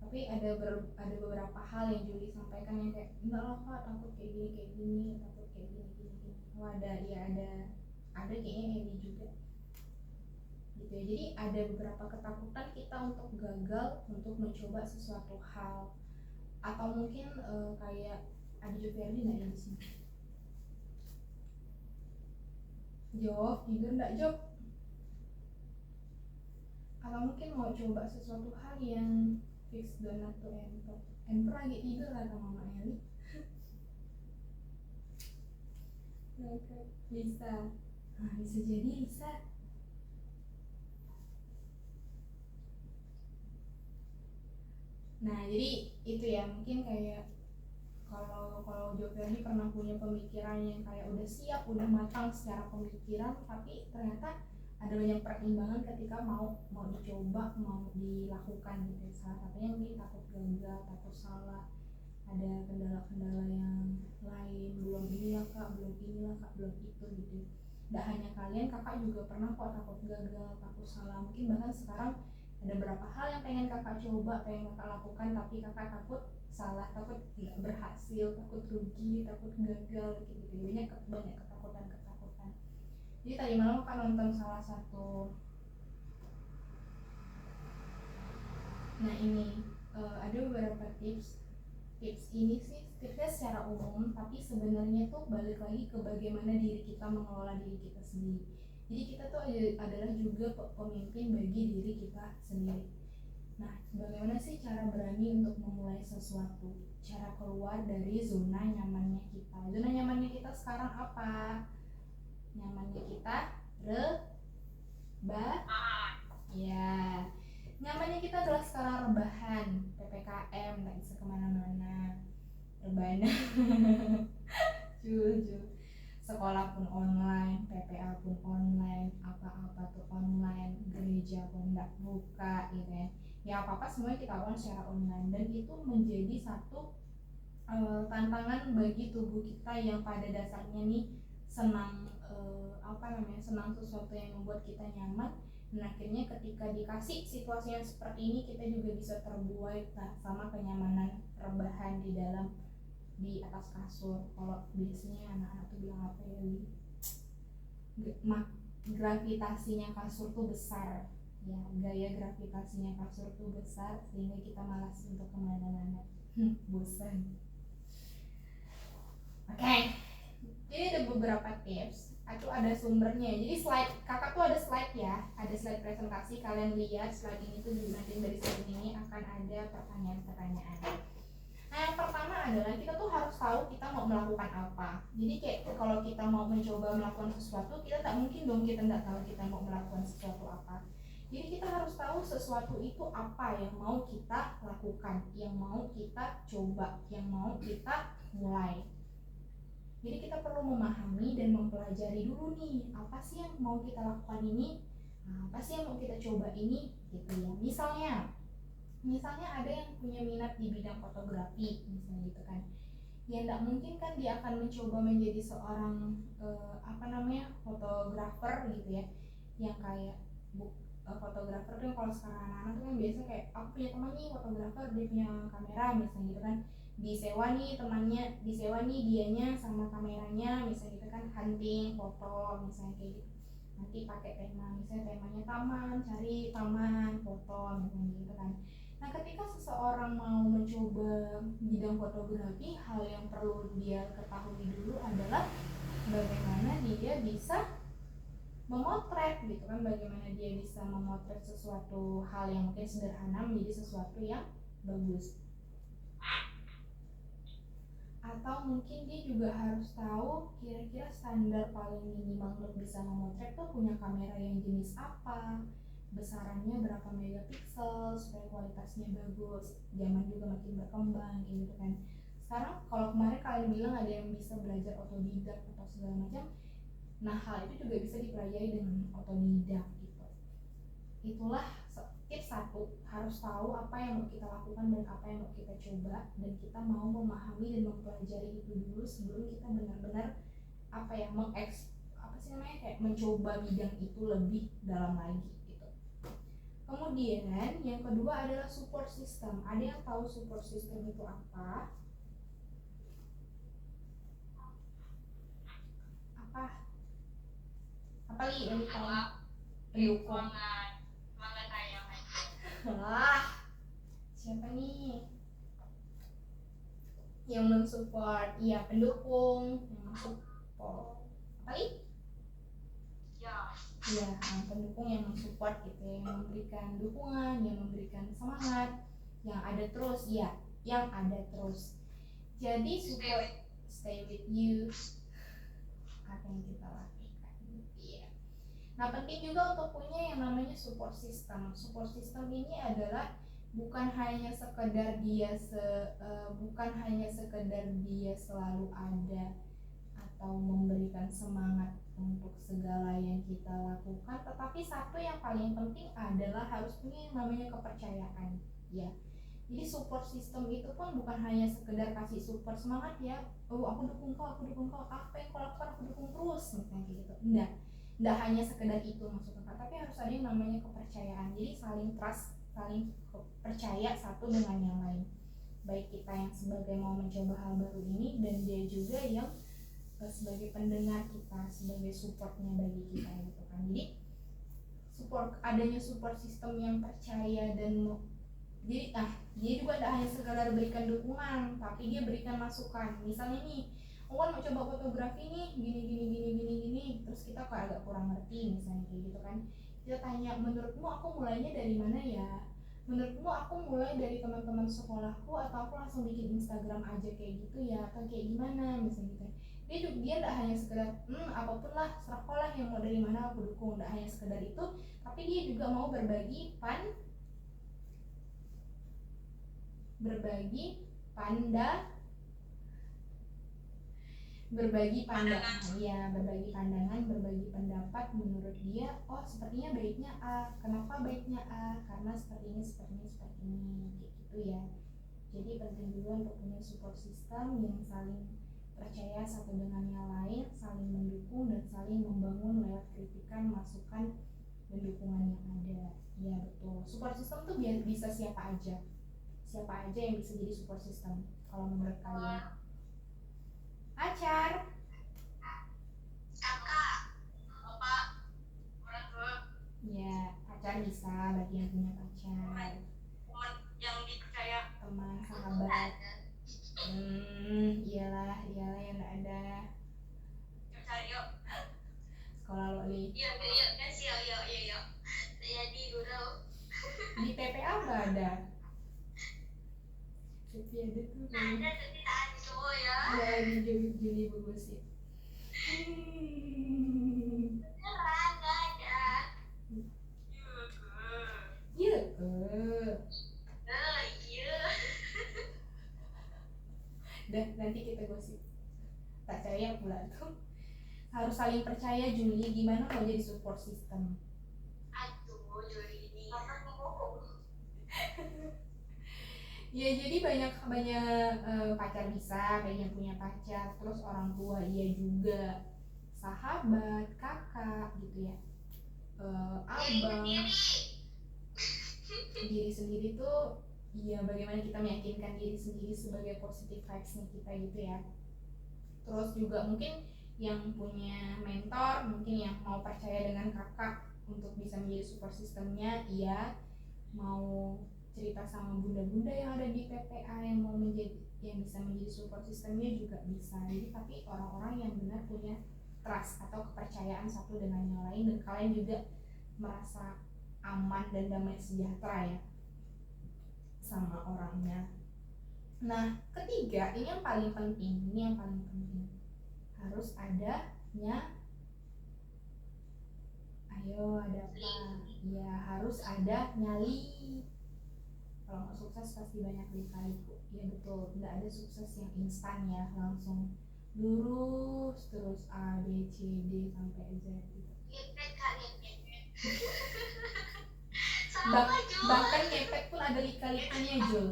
Tapi ada beberapa hal yang Juli sampaikan yang kayak enggak lah Kak, takut kayak gini, takut kayak gini. Oh ada kayaknya Eli juga gitu ya. Jadi ada beberapa ketakutan kita untuk gagal untuk mencoba sesuatu hal, atau mungkin kayak ada Joverdi nggak ya di sini? Jawab, tidur nggak Job? Atau mungkin mau coba sesuatu hal yang fix donat to enter lagi tidur kata Mama Eli. Bisa, bisa jadi bisa. Nah jadi itu ya, mungkin kayak kalau Joverdi pernah punya pemikiran yang kayak udah siap, udah matang secara pemikiran, tapi ternyata ada banyak pertimbangan ketika mau dicoba, mau dilakukan gitu. Salah satunya mungkin takut gagal, takut salah, ada kendala-kendala yang lain, belum inilah kak, belum itu gitu. Nggak hanya kalian, kakak juga pernah kok takut gagal, takut salah. Mungkin bahkan sekarang ada beberapa hal yang pengen kakak coba, pengen kakak lakukan, tapi kakak takut salah, takut nggak berhasil, takut rugi, takut gagal gitu. Banyak ketakutan. Jadi tadi malam kakak nonton salah satu, nah ini ada beberapa tips ini sih tipsnya secara umum, tapi sebenarnya tuh balik lagi ke bagaimana diri kita mengelola diri kita sendiri. Jadi kita tuh adalah juga pemimpin bagi diri kita sendiri. Nah, bagaimana sih cara berani untuk memulai sesuatu? Cara keluar dari zona nyamannya kita. Zona nyamannya kita sekarang apa? Nyamannya kita ya. Nyamannya kita adalah sekarang rebahan, PPKM, nggak bisa kemana-mana, rebana. Jujur. Sekolah pun online, PPA pun online, apa-apa tuh online, gereja pun nggak buka gitu ya. Ya apa-apa semuanya kita lakukan secara online, dan itu menjadi satu tantangan bagi tubuh kita yang pada dasarnya nih senang senang sesuatu yang membuat kita nyaman. Dan akhirnya ketika dikasih situasi yang seperti ini, kita juga bisa terbuai sama kenyamanan rebahan di atas kasur. Kalau biasanya anak-anak tuh bilang apa ya, gravitasinya kasur tuh besar ya, gaya gravitasinya kasur tuh besar sehingga kita malas untuk kemana-mana. Bosan. Oke. Jadi ada beberapa tips, itu ada sumbernya. Jadi slide, kakak tuh ada slide ya, ada slide presentasi, kalian lihat slide ini tuh nanti dari slide ini akan ada pertanyaan-pertanyaan. Nah yang pertama adalah kita tuh harus tahu kita mau melakukan apa. Jadi kayak kalau kita mau mencoba melakukan sesuatu, kita tak mungkin dong kita nggak tahu kita mau melakukan sesuatu apa. Jadi kita harus tahu sesuatu itu apa yang mau kita lakukan, yang mau kita coba, yang mau kita mulai. Jadi kita perlu memahami dan mempelajari dulu nih, apa sih yang mau kita lakukan ini, apa sih yang mau kita coba ini gitu ya. Misalnya ada yang punya minat di bidang fotografi misalnya gitu kan, ya tidak mungkin kan dia akan mencoba menjadi seorang fotografer gitu ya, yang kayak fotografer tuh kalau sekarang anak-anak tuh kan biasa kayak aku punya teman nih fotografer, dia punya kamera misalnya gitu kan, disewa nih dianya sama kameranya misalnya gitu kan, hunting foto misalnya kayak gitu. Nanti pakai tema, misalnya temanya taman, cari taman foto misalnya gitu kan. Nah ketika seseorang mau mencoba bidang fotografi, hal yang perlu dia ketahui dulu adalah bagaimana dia bisa memotret gitu kan, bagaimana dia bisa memotret sesuatu hal yang mungkin sederhana menjadi sesuatu yang bagus. atau mungkin dia juga harus tahu kira-kira standar paling minimal untuk bisa memotret tuh punya kamera yang jenis apa, besarannya berapa megapiksel supaya kualitasnya bagus. Zaman juga makin berkembang kayak gitu kan. Sekarang kalau kemarin kalian bilang ada yang bisa belajar otodidak atau segala macam, nah hal itu juga bisa dipelajari dengan otodidak gitu. Itulah tips 1, harus tahu apa yang mau kita lakukan dan apa yang mau kita coba, dan kita mau memahami dan mempelajari itu dulu sebelum kita benar-benar kayak mencoba bidang itu lebih dalam lagi gitu. Kemudian yang kedua adalah support system. Ada yang tahu support system itu apa? Apa yang tahu? Pendukung. Semangat ayam aja. Wah, siapa nih yang mensupport? Iya, pendukung yang mensupport. Apa lagi? Ya. Iya, pendukung yang mensupport gitu, yang memberikan dukungan, yang memberikan semangat, yang ada terus, ya, yang ada terus. Jadi support, stay with you, apa yang kita lakukan gitu ya. Nah, penting juga untuk punya yang namanya support system. Support system ini adalah bukan hanya sekedar dia selalu ada atau memberikan semangat untuk segala yang kita lakukan, tetapi satu yang paling penting adalah harus punya yang namanya kepercayaan ya. Jadi support system itu pun bukan hanya sekedar kasih support semangat ya, aku dukung kau, apa yang kau lakukan aku dukung terus misalnya kayak gitu. Enggak hanya sekedar itu maksudnya, tapi harus ada yang namanya kepercayaan. Jadi saling trust, saling percaya satu dengan yang lain, baik kita yang sebagai mau mencoba hal baru ini, dan dia juga yang sebagai pendengar kita, sebagai supportnya bagi kita gitu kan. Jadi adanya support system yang percaya dan dia juga tidak hanya sekedar berikan dukungan, tapi dia berikan masukan. Misalnya nih, aku kan mau coba fotografi nih, gini, terus kita kayak agak kurang ngerti misalnya kayak gitu kan. Kita tanya, menurutmu aku mulainya dari mana ya? Menurutmu aku mulai dari teman-teman sekolahku atau aku langsung bikin Instagram aja kayak gitu ya, atau kayak gimana misalnya gitu. Dia tidak hanya sekedar apapun lah, serahlah yang mau dari mana aku dukung, tidak hanya sekedar itu, tapi dia juga mau berbagi pandangan, berbagi pendapat. Menurut dia, oh sepertinya baiknya A. Kenapa baiknya A? Karena seperti ini, kayak gitu ya. Jadi penting juga untuk punya support system yang saling percaya satu dengan yang lain, saling mendukung dan saling membangun lewat kritikan, masukan, dan dukungan yang ada. Ya betul. Support system tuh bisa siapa aja yang bisa jadi support system kalau menurut kalian? Pacar, Kakak, Bapak, orang tua, ya pacar bisa bagi yang punya pacar, teman yang dipercaya. teman, sahabat. Iyalah yang nggak ada. Yuk cari yuk. Sekolah lo nih yuk kasih yuk. Jadi guru. di PPA nggak ada. Tapi ada tuh Ada tapi tak ada cowok ya. ada di Juli Bogosi. Beneran nggak ada. Iya Iya. dan nanti kita gosip. Tak percaya pula tuh. Harus saling percaya Juli, gimana mau jadi support system? Aduh, Juli ini. Apa ngomong? Ya jadi banyak pacar bisa, banyak punya pacar, terus orang tua iya juga, sahabat, kakak gitu ya, abang, diri sendiri tuh ya bagaimana kita meyakinkan diri sendiri sebagai positive vibes-nya kita gitu ya. Terus juga mungkin yang punya mentor, mungkin yang mau percaya dengan kakak untuk bisa menjadi support systemnya, iya, mau cerita sama bunda-bunda yang ada di PPA yang bisa menjadi support systemnya juga bisa. Jadi tapi orang-orang yang benar punya trust atau kepercayaan satu dengan yang lain, dan kalian juga merasa aman dan damai sejahtera ya sama orangnya. Nah, ketiga, ini yang paling penting, harus adanya, ayo ada apa? Ya, harus ada nyali. Kalau mau sukses pasti banyak lika-liku. Ya betul, tidak ada sukses yang instan ya, langsung lurus terus A B C D sampai Z gitu. Ngepet kak, ngepet. Sama Jul. Bahkan ngepet pun ada lika-likunya, Jul.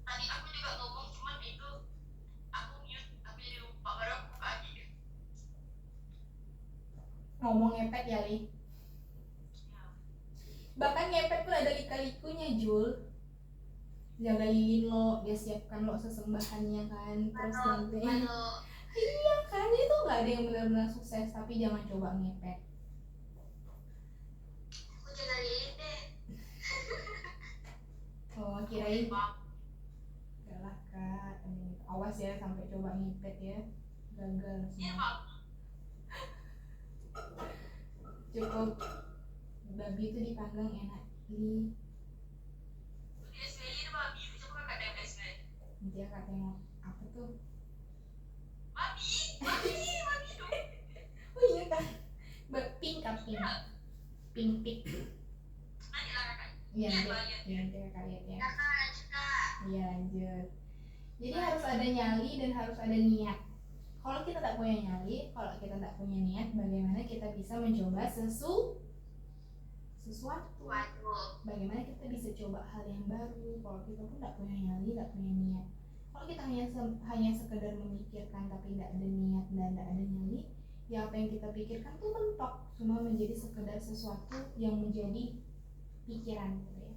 Tadi aku juga ngomong, cuman itu aku mute, aku jadi lupa baru aku buka lagi. Ngomong ngepet ya, Li. Bahkan ngepet pun ada lika-likunya, Jul. Jaga lilin lo, dia siapkan lo sesembahannya kan, terus nanti iya kan, itu nggak ada yang benar-benar sukses, tapi jangan coba ngepet. Aku jaga lilin deh. Oh, kirain enggak lah kak, awas ya sampai coba ngepet ya, gagal semua. Cukup babi itu dipanggang enak ini. Nanti kakak tengok apa tuh? Babi dong. Oh iya kan, pink kan, pink. Nanti lah kakak. Iya nanti kakak lihat ya. Kakak juga. Iya lanjut. Jadi harus ada nyali dan harus ada niat. Kalau kita tak punya nyali, kalau kita tak punya niat, bagaimana kita bisa mencoba sesuatu? Bagaimana kita bisa coba hal yang baru kalau kita pun tak punya nyali, tak punya niat? Kalau kita hanya sekedar memikirkan tapi tidak ada niat dan tidak ada nyali, ya apa yang kita pikirkan tuh mentok, cuma menjadi sekedar sesuatu yang menjadi pikiran gitu ya.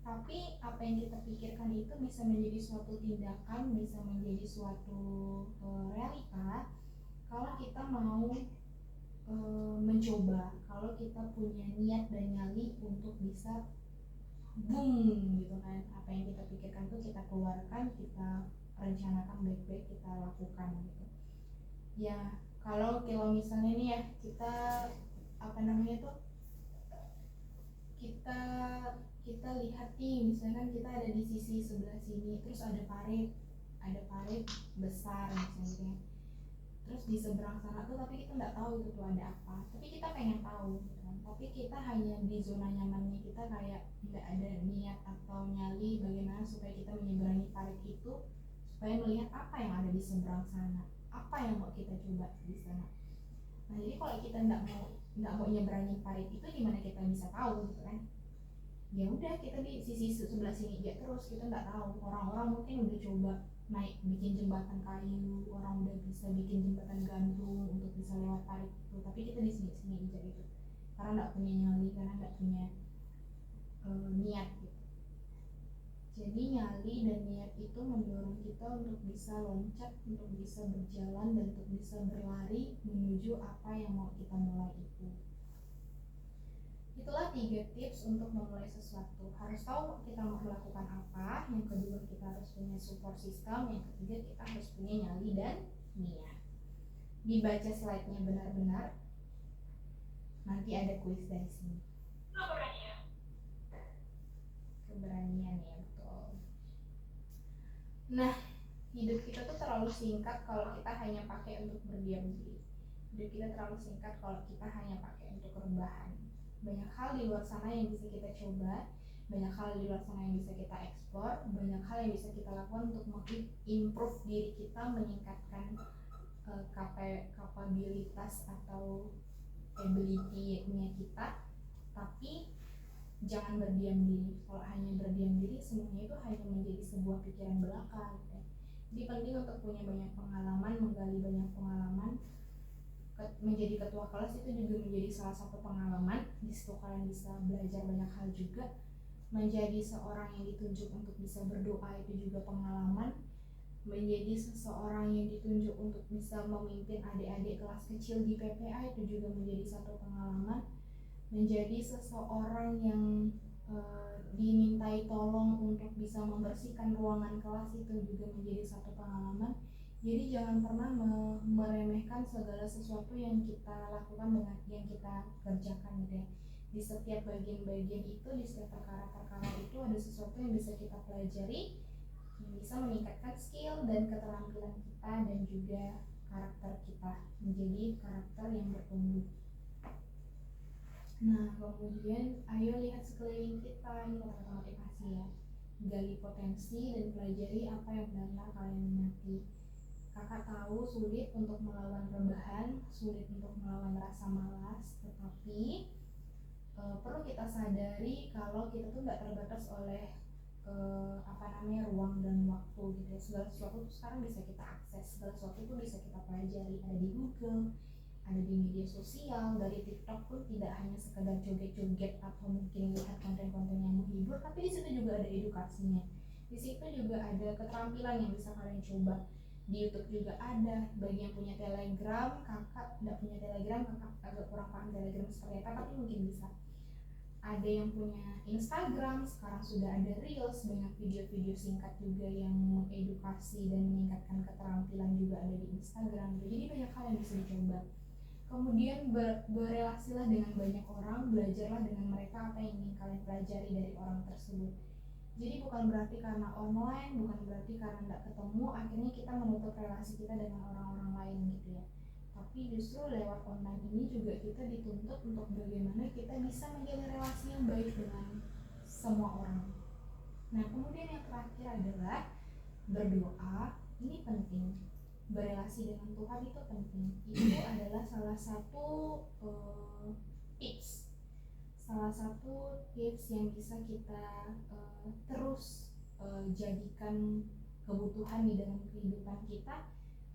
Tapi apa yang kita pikirkan itu bisa menjadi suatu tindakan, bisa menjadi suatu realita kalau kita mau mencoba, kalau kita punya niat dan nyali untuk bisa boom gitu kan. Apa yang kita pikirkan tuh kita keluarkan, kita rencanakan baik-baik, kita lakukan gitu ya. Kalau misalnya nih ya, kita apa namanya tuh, kita lihat nih, misalkan kita ada di sisi sebelah sini, terus ada parit besar misalnya, terus di seberang sana tuh tapi kita nggak tahu itu tuh ada apa, tapi kita pengen tahu gitu kan. Tapi kita hanya di zona nyamannya kita, kayak nggak ada niat atau nyali bagaimana supaya kita menyeberangi parit itu, supaya melihat apa yang ada di seberang sana, apa yang mau kita coba di sana. Nah jadi kalau kita nggak mau nyeberangin parit itu, gimana kita bisa tahu gitu kan? Ya udah, kita di sisi sebelah sini aja terus, kita nggak tahu. Orang-orang mungkin udah coba naik bikin jembatan kayu, orang udah bisa bikin jembatan gantung untuk bisa lewat parit itu, tapi kita di sini aja gitu, karena nggak punya nyali, karena nggak punya niat gitu. Jadi nyali dan niat itu mendorong kita untuk bisa loncat, untuk bisa berjalan, dan untuk bisa berlari menuju apa yang mau kita mulai itu. Itulah 3 tips untuk memulai sesuatu. Harus tahu kita mau melakukan apa. Yang kedua, kita harus punya support system. Yang ketiga, kita harus punya nyali dan niat. Dibaca slide-nya benar-benar. Nanti ada kuis dari sini. Keberanian ya, betul. Nah, hidup kita tuh terlalu singkat kalau kita hanya pakai untuk berdiam diri. Hidup kita terlalu singkat kalau kita hanya pakai untuk rebahan. Banyak hal di luar sana yang bisa kita coba, banyak hal di luar sana yang bisa kita eksplor, banyak hal yang bisa kita lakukan untuk mengimprove diri kita, meningkatkan kapabilitas atau ability-nya kita. Tapi jangan berdiam diri. Kalau hanya berdiam diri, semuanya itu hanya menjadi sebuah pikiran belaka gitu. Jadi penting untuk punya banyak pengalaman, menggali banyak pengalaman. Menjadi ketua kelas itu juga menjadi salah satu pengalaman. Di situ kalian bisa belajar banyak hal juga. Menjadi seorang yang ditunjuk untuk bisa berdoa itu juga pengalaman. Menjadi seseorang yang ditunjuk untuk bisa memimpin adik-adik kelas kecil di PPA itu juga menjadi satu pengalaman. Menjadi seseorang yang dimintai tolong untuk bisa membersihkan ruangan kelas itu juga menjadi satu pengalaman. Jadi jangan pernah meremehkan segala sesuatu yang kita lakukan dengan yang kita kerjakan gitu ya. Di setiap bagian-bagian itu, di setiap perkara-perkara itu ada sesuatu yang bisa kita pelajari, yang bisa meningkatkan skill dan keterampilan kita dan juga karakter kita menjadi karakter yang bertumbuh. Nah, kemudian ayo lihat sekeliling kita, ini kata-kata motivasi ya. Gali potensi dan pelajari apa yang benar-benar kalian minati. Kakak tahu sulit untuk melawan rebahan, sulit untuk melawan rasa malas, tetapi perlu kita sadari kalau kita tuh nggak terbatas oleh ruang dan waktu gitu ya. Segala sesuatu tuh sekarang bisa kita akses, segala sesuatu tuh bisa kita pelajari, ada di Google, ada di media sosial, dari TikTok pun tidak hanya sekedar joget-joget atau mungkin lihat konten-konten yang menghibur, tapi di situ juga ada edukasinya. Di situ juga ada keterampilan yang bisa kalian coba. Di YouTube juga ada. Bagi yang punya Telegram, kakak tidak punya Telegram, kakak agak kurang paham Telegram seperti apa, tapi mungkin bisa. Ada yang punya Instagram, sekarang sudah ada Reels, banyak video-video singkat juga yang mengedukasi dan meningkatkan keterampilan juga ada di Instagram. Jadi banyak hal yang bisa dicoba. Kemudian berrelasilah dengan banyak orang, belajarlah dengan mereka apa yang ingin kalian pelajari dari orang tersebut. Jadi bukan berarti karena online, bukan berarti karena tidak ketemu akhirnya kita menutup relasi kita dengan orang-orang lain gitu ya. Tapi justru lewat online ini juga kita dituntut untuk bagaimana kita bisa menjalin relasi yang baik dengan semua orang. Nah, kemudian yang terakhir adalah berdoa. Ini penting. Berrelasi dengan Tuhan itu penting. Itu adalah salah satu tips. Salah satu tips yang bisa kita terus jadikan kebutuhan di dalam kehidupan kita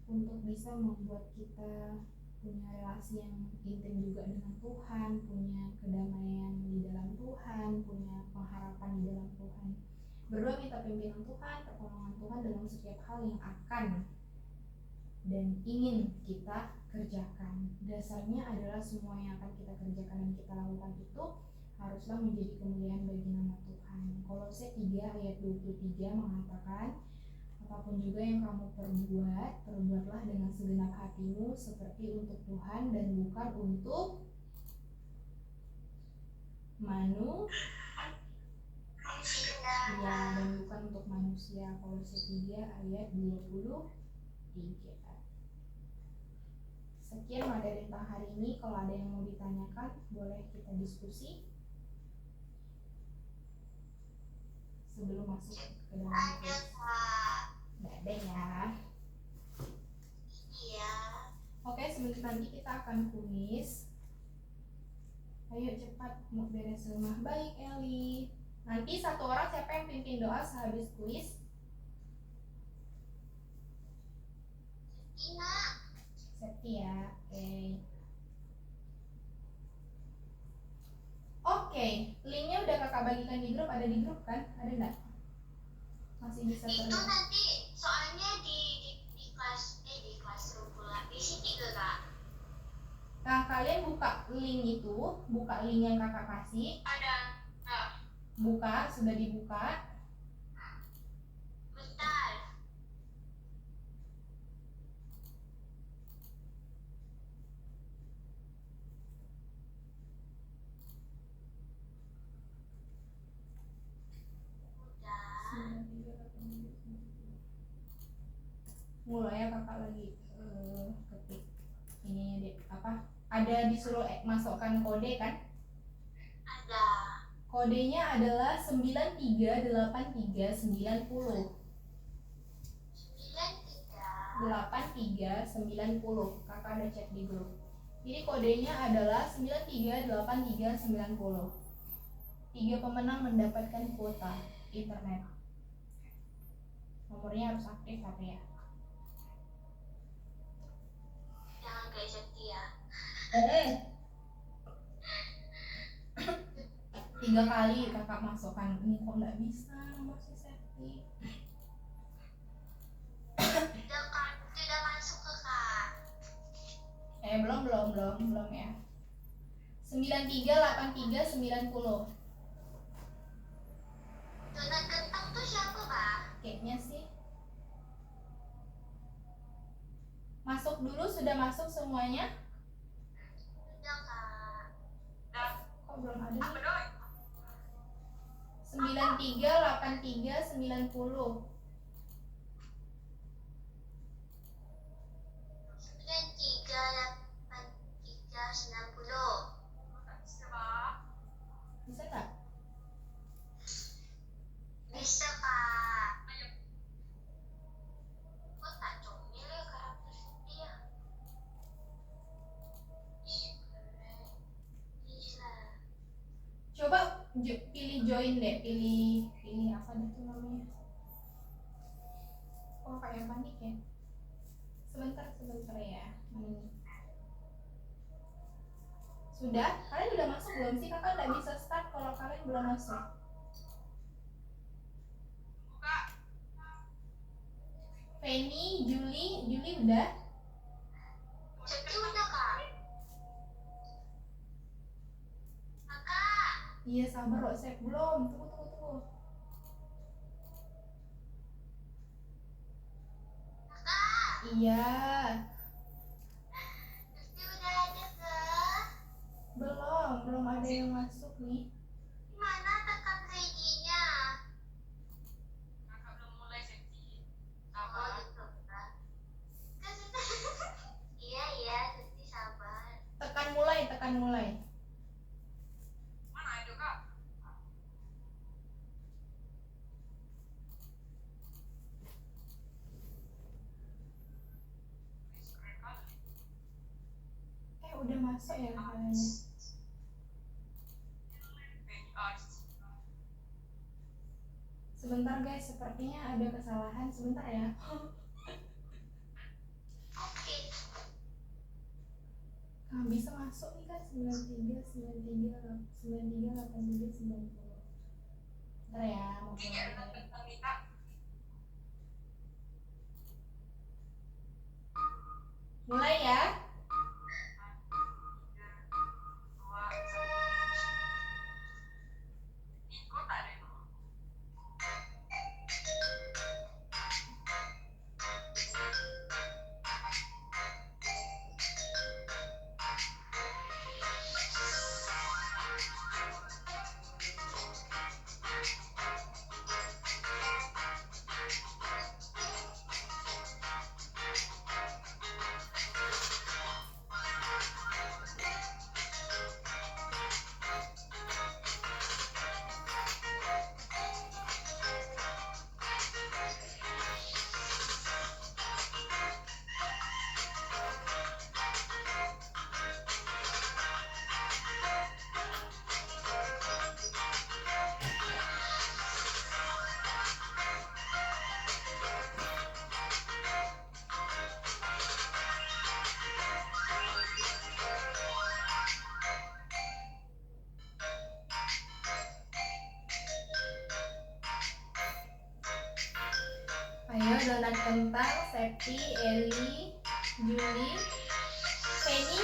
untuk bisa membuat kita punya relasi yang intim juga dengan Tuhan, punya kedamaian di dalam Tuhan, punya pengharapan di dalam Tuhan. Berdoa minta pimpinan Tuhan, pertolongan Tuhan dalam setiap hal yang akan dan ingin kita kerjakan. Dasarnya adalah semua yang akan kita kerjakan dan kita lakukan itu haruslah menjadi kemuliaan bagi nama Tuhan. Kolose 3 ayat 23 mengatakan, apapun juga yang kamu perbuat, perbuatlah dengan segenap hatimu seperti untuk Tuhan dan bukan untuk manusia. Ya, dan bukan untuk manusia. Kolose 3 ayat 23. Sekian materi tentang hari ini. Kalau ada yang mau ditanyakan, boleh kita diskusi sebelum masuk ke dalam Ada kuis. Kak. Nggak ada ya. Iya. Oke, sebentar lagi kita akan kuis. Ayo cepat, mau beres rumah. Baik Eli. Nanti satu orang siapa yang pimpin doa sehabis kuis? Ina. Septi ya. Oke, linknya udah kakak bagikan di grup. Ada di grup kan? Ada nggak? Masih bisa Itu terlihat. nanti soalnya di kelas pula di sini juga Kak. Nah, kalian buka link itu, buka link yang kakak kasih. Ada. Buka, sudah dibuka. Bentar. Udah. Mulai ya kakak lagi ketik ininya deh apa? Ada disuruh masukkan kode kan? Ada. Kodenya adalah 938390. 93. 8390. Kakak ada cek di grup. Jadi kodenya adalah 938390. 3 pemenang mendapatkan kuota internet. Nomornya harus aktif tapi ya. Jangan kayak setia. 3 kali kakak masukkan. Ini kok nggak bisa nomor si Septi. Tidak masuk ke Kak. Belum ya. 938390. Donat kentang tuh siapa Kak? Kayaknya sih. Masuk dulu, sudah masuk semuanya? Udah Kak. Kok belum ada Apa nih? doi? 938390. Pilih join deh, pilih apa itu namanya? Oh kayak panik ya. Sebentar ya. Sudah? Kalian udah masuk belum sih? Kakak nggak bisa start kalau kalian belum masuk. Buka. Penny, Juli udah? Jadi udah kak. Kakak. Iya sabar loh, Sep. Belum. Tunggu. Kakak. Iya. Pasti udah ada kak. Belum ada yang masuk nih. Mana tekan reginya? Kakak belum mulai sesi. Oh Sabar. gitu kak. Iya, Tuti sabar. Tekan mulai. Mana itu kak? Keren kali. Udah masuk ya kaliannya. Penny Arts. Sebentar guys, sepertinya ada kesalahan. Sebentar ya. Oke. Nah, bisa masuk nih kan 93 93 93 83 90. Bentar ya, mau Ini mulai. ada tentang nih kak. Mulai ya. 3, 2, 1. Ini kok tak ada itu. Ayo donat kentang, Septi, Eli, Juli, Penny.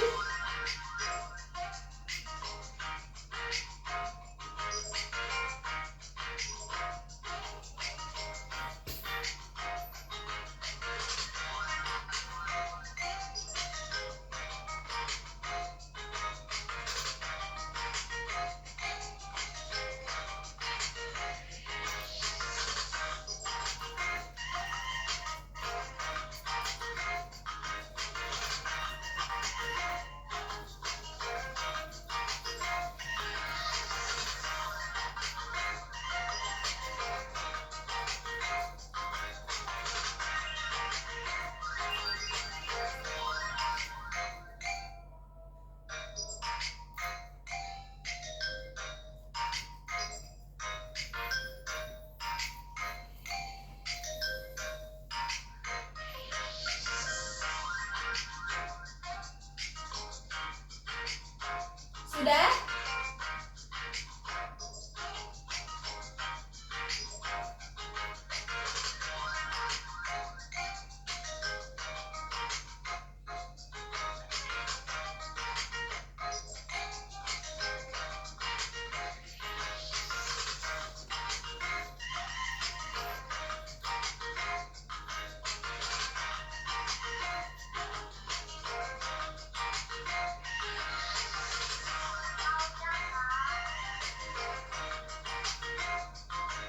Sudah?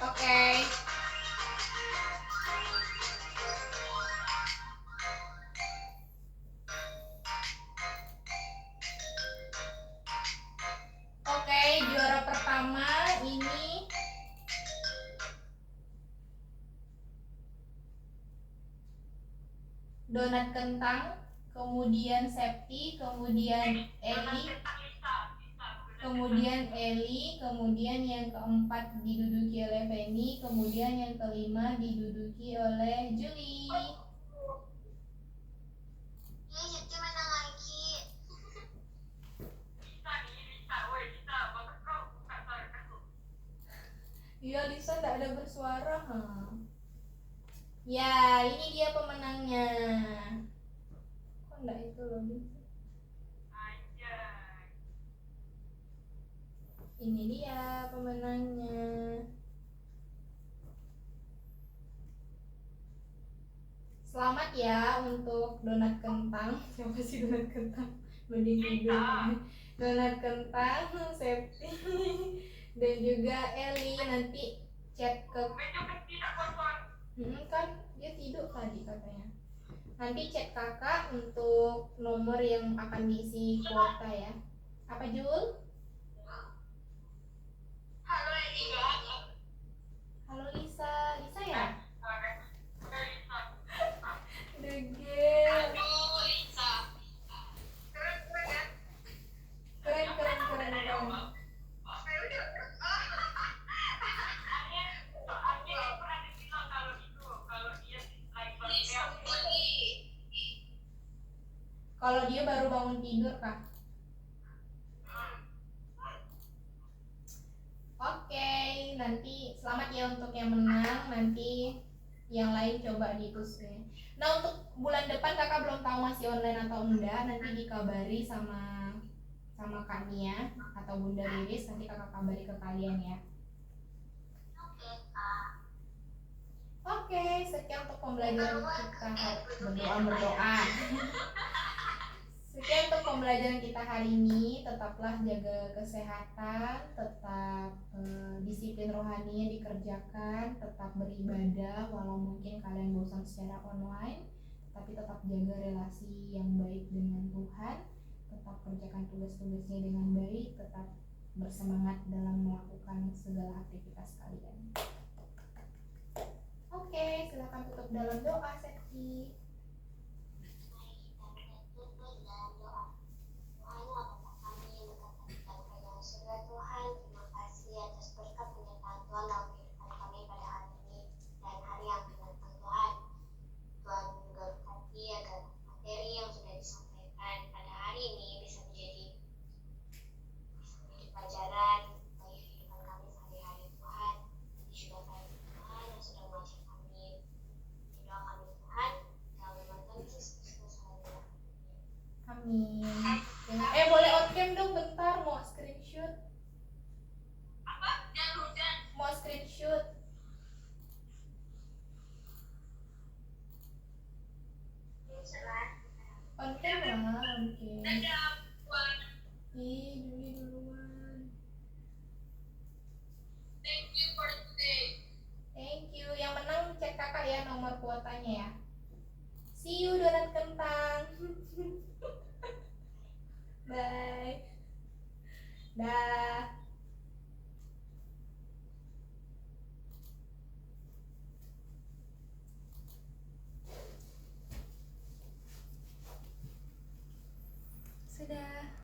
Oke. Oke, juara pertama ini donat kentang, kemudian Septi, kemudian Eli. kemudian Eli, kemudian yang keempat diduduki oleh Feni, kemudian yang kelima diduduki oleh Julie. Ih, Siti menang lagi. Bisa nih, bisa. Woi, bisa. Bagus kau buka suara kamu. Iya, Lisa tidak ada bersuara. Ya, ini dia pemenangnya. Kok enggak itu loh, Lisa? Anjay. Ini dia pemenangnya. Selamat ya untuk donat kentang. Siapa sih donat kentang? Mending tidur. Donat kentang, Septi, dan juga Eli. Nanti chat ke Meja kecil tak kotor. kan dia tidur tadi katanya. Nanti chat kakak untuk nomor yang akan diisi kuota ya. Apa Jul? Halo Elina. Halo Lisa. Lisa ya? Lisa. Degel. Aduh, Lisa. Keren ya. Keren. Soalnya pernah dibilang kalau dia lagi Kalau dia baru bangun tidur kah? Oke, nanti selamat ya untuk yang menang. Nanti yang lain coba diikutin. Nah, untuk bulan depan kakak belum tahu masih online atau enggak. Nanti dikabari sama Kak Nia atau Bunda Riris. Nanti kakak kabari ke kalian ya. Oke, Kak. Oke, sekian untuk pembelajaran kita. Berdoa. Sekian untuk pembelajaran kita hari ini. Tetaplah jaga kesehatan, tetap disiplin rohaninya dikerjakan, tetap beribadah walau mungkin kalian bosan secara online, tapi tetap jaga relasi yang baik dengan Tuhan, tetap kerjakan tugas-tugasnya dengan baik, tetap bersemangat dalam melakukan segala aktivitas kalian. Oke, silakan tutup dalam doa, Septi. Tuhan, terima kasih atas berkat penyertaan Tuhan dalam kehidupan kami pada hari ini dan hari yang akan datang Tuhan. Tuhan juga berkati agar materi yang sudah disampaikan pada hari ini bisa menjadi pelajaran bagi kehidupan kami sehari-hari Tuhan. Dan juga kami Tuhan yang sudah mengajar kami. Doa kami Tuhan, dalam nama Tuhan Yesus Kristus. Amin. Boleh on cam dong bentar, mau screenshot. apa? Jangan hujan. Mau screenshot. On cam lah, on cam. Dadah, Puan. Ih, Juli duluan. Thank you for today. Thank you. Yang menang cek kakak ya nomor kuotanya ya. See you donat kentang. Bye. Dah.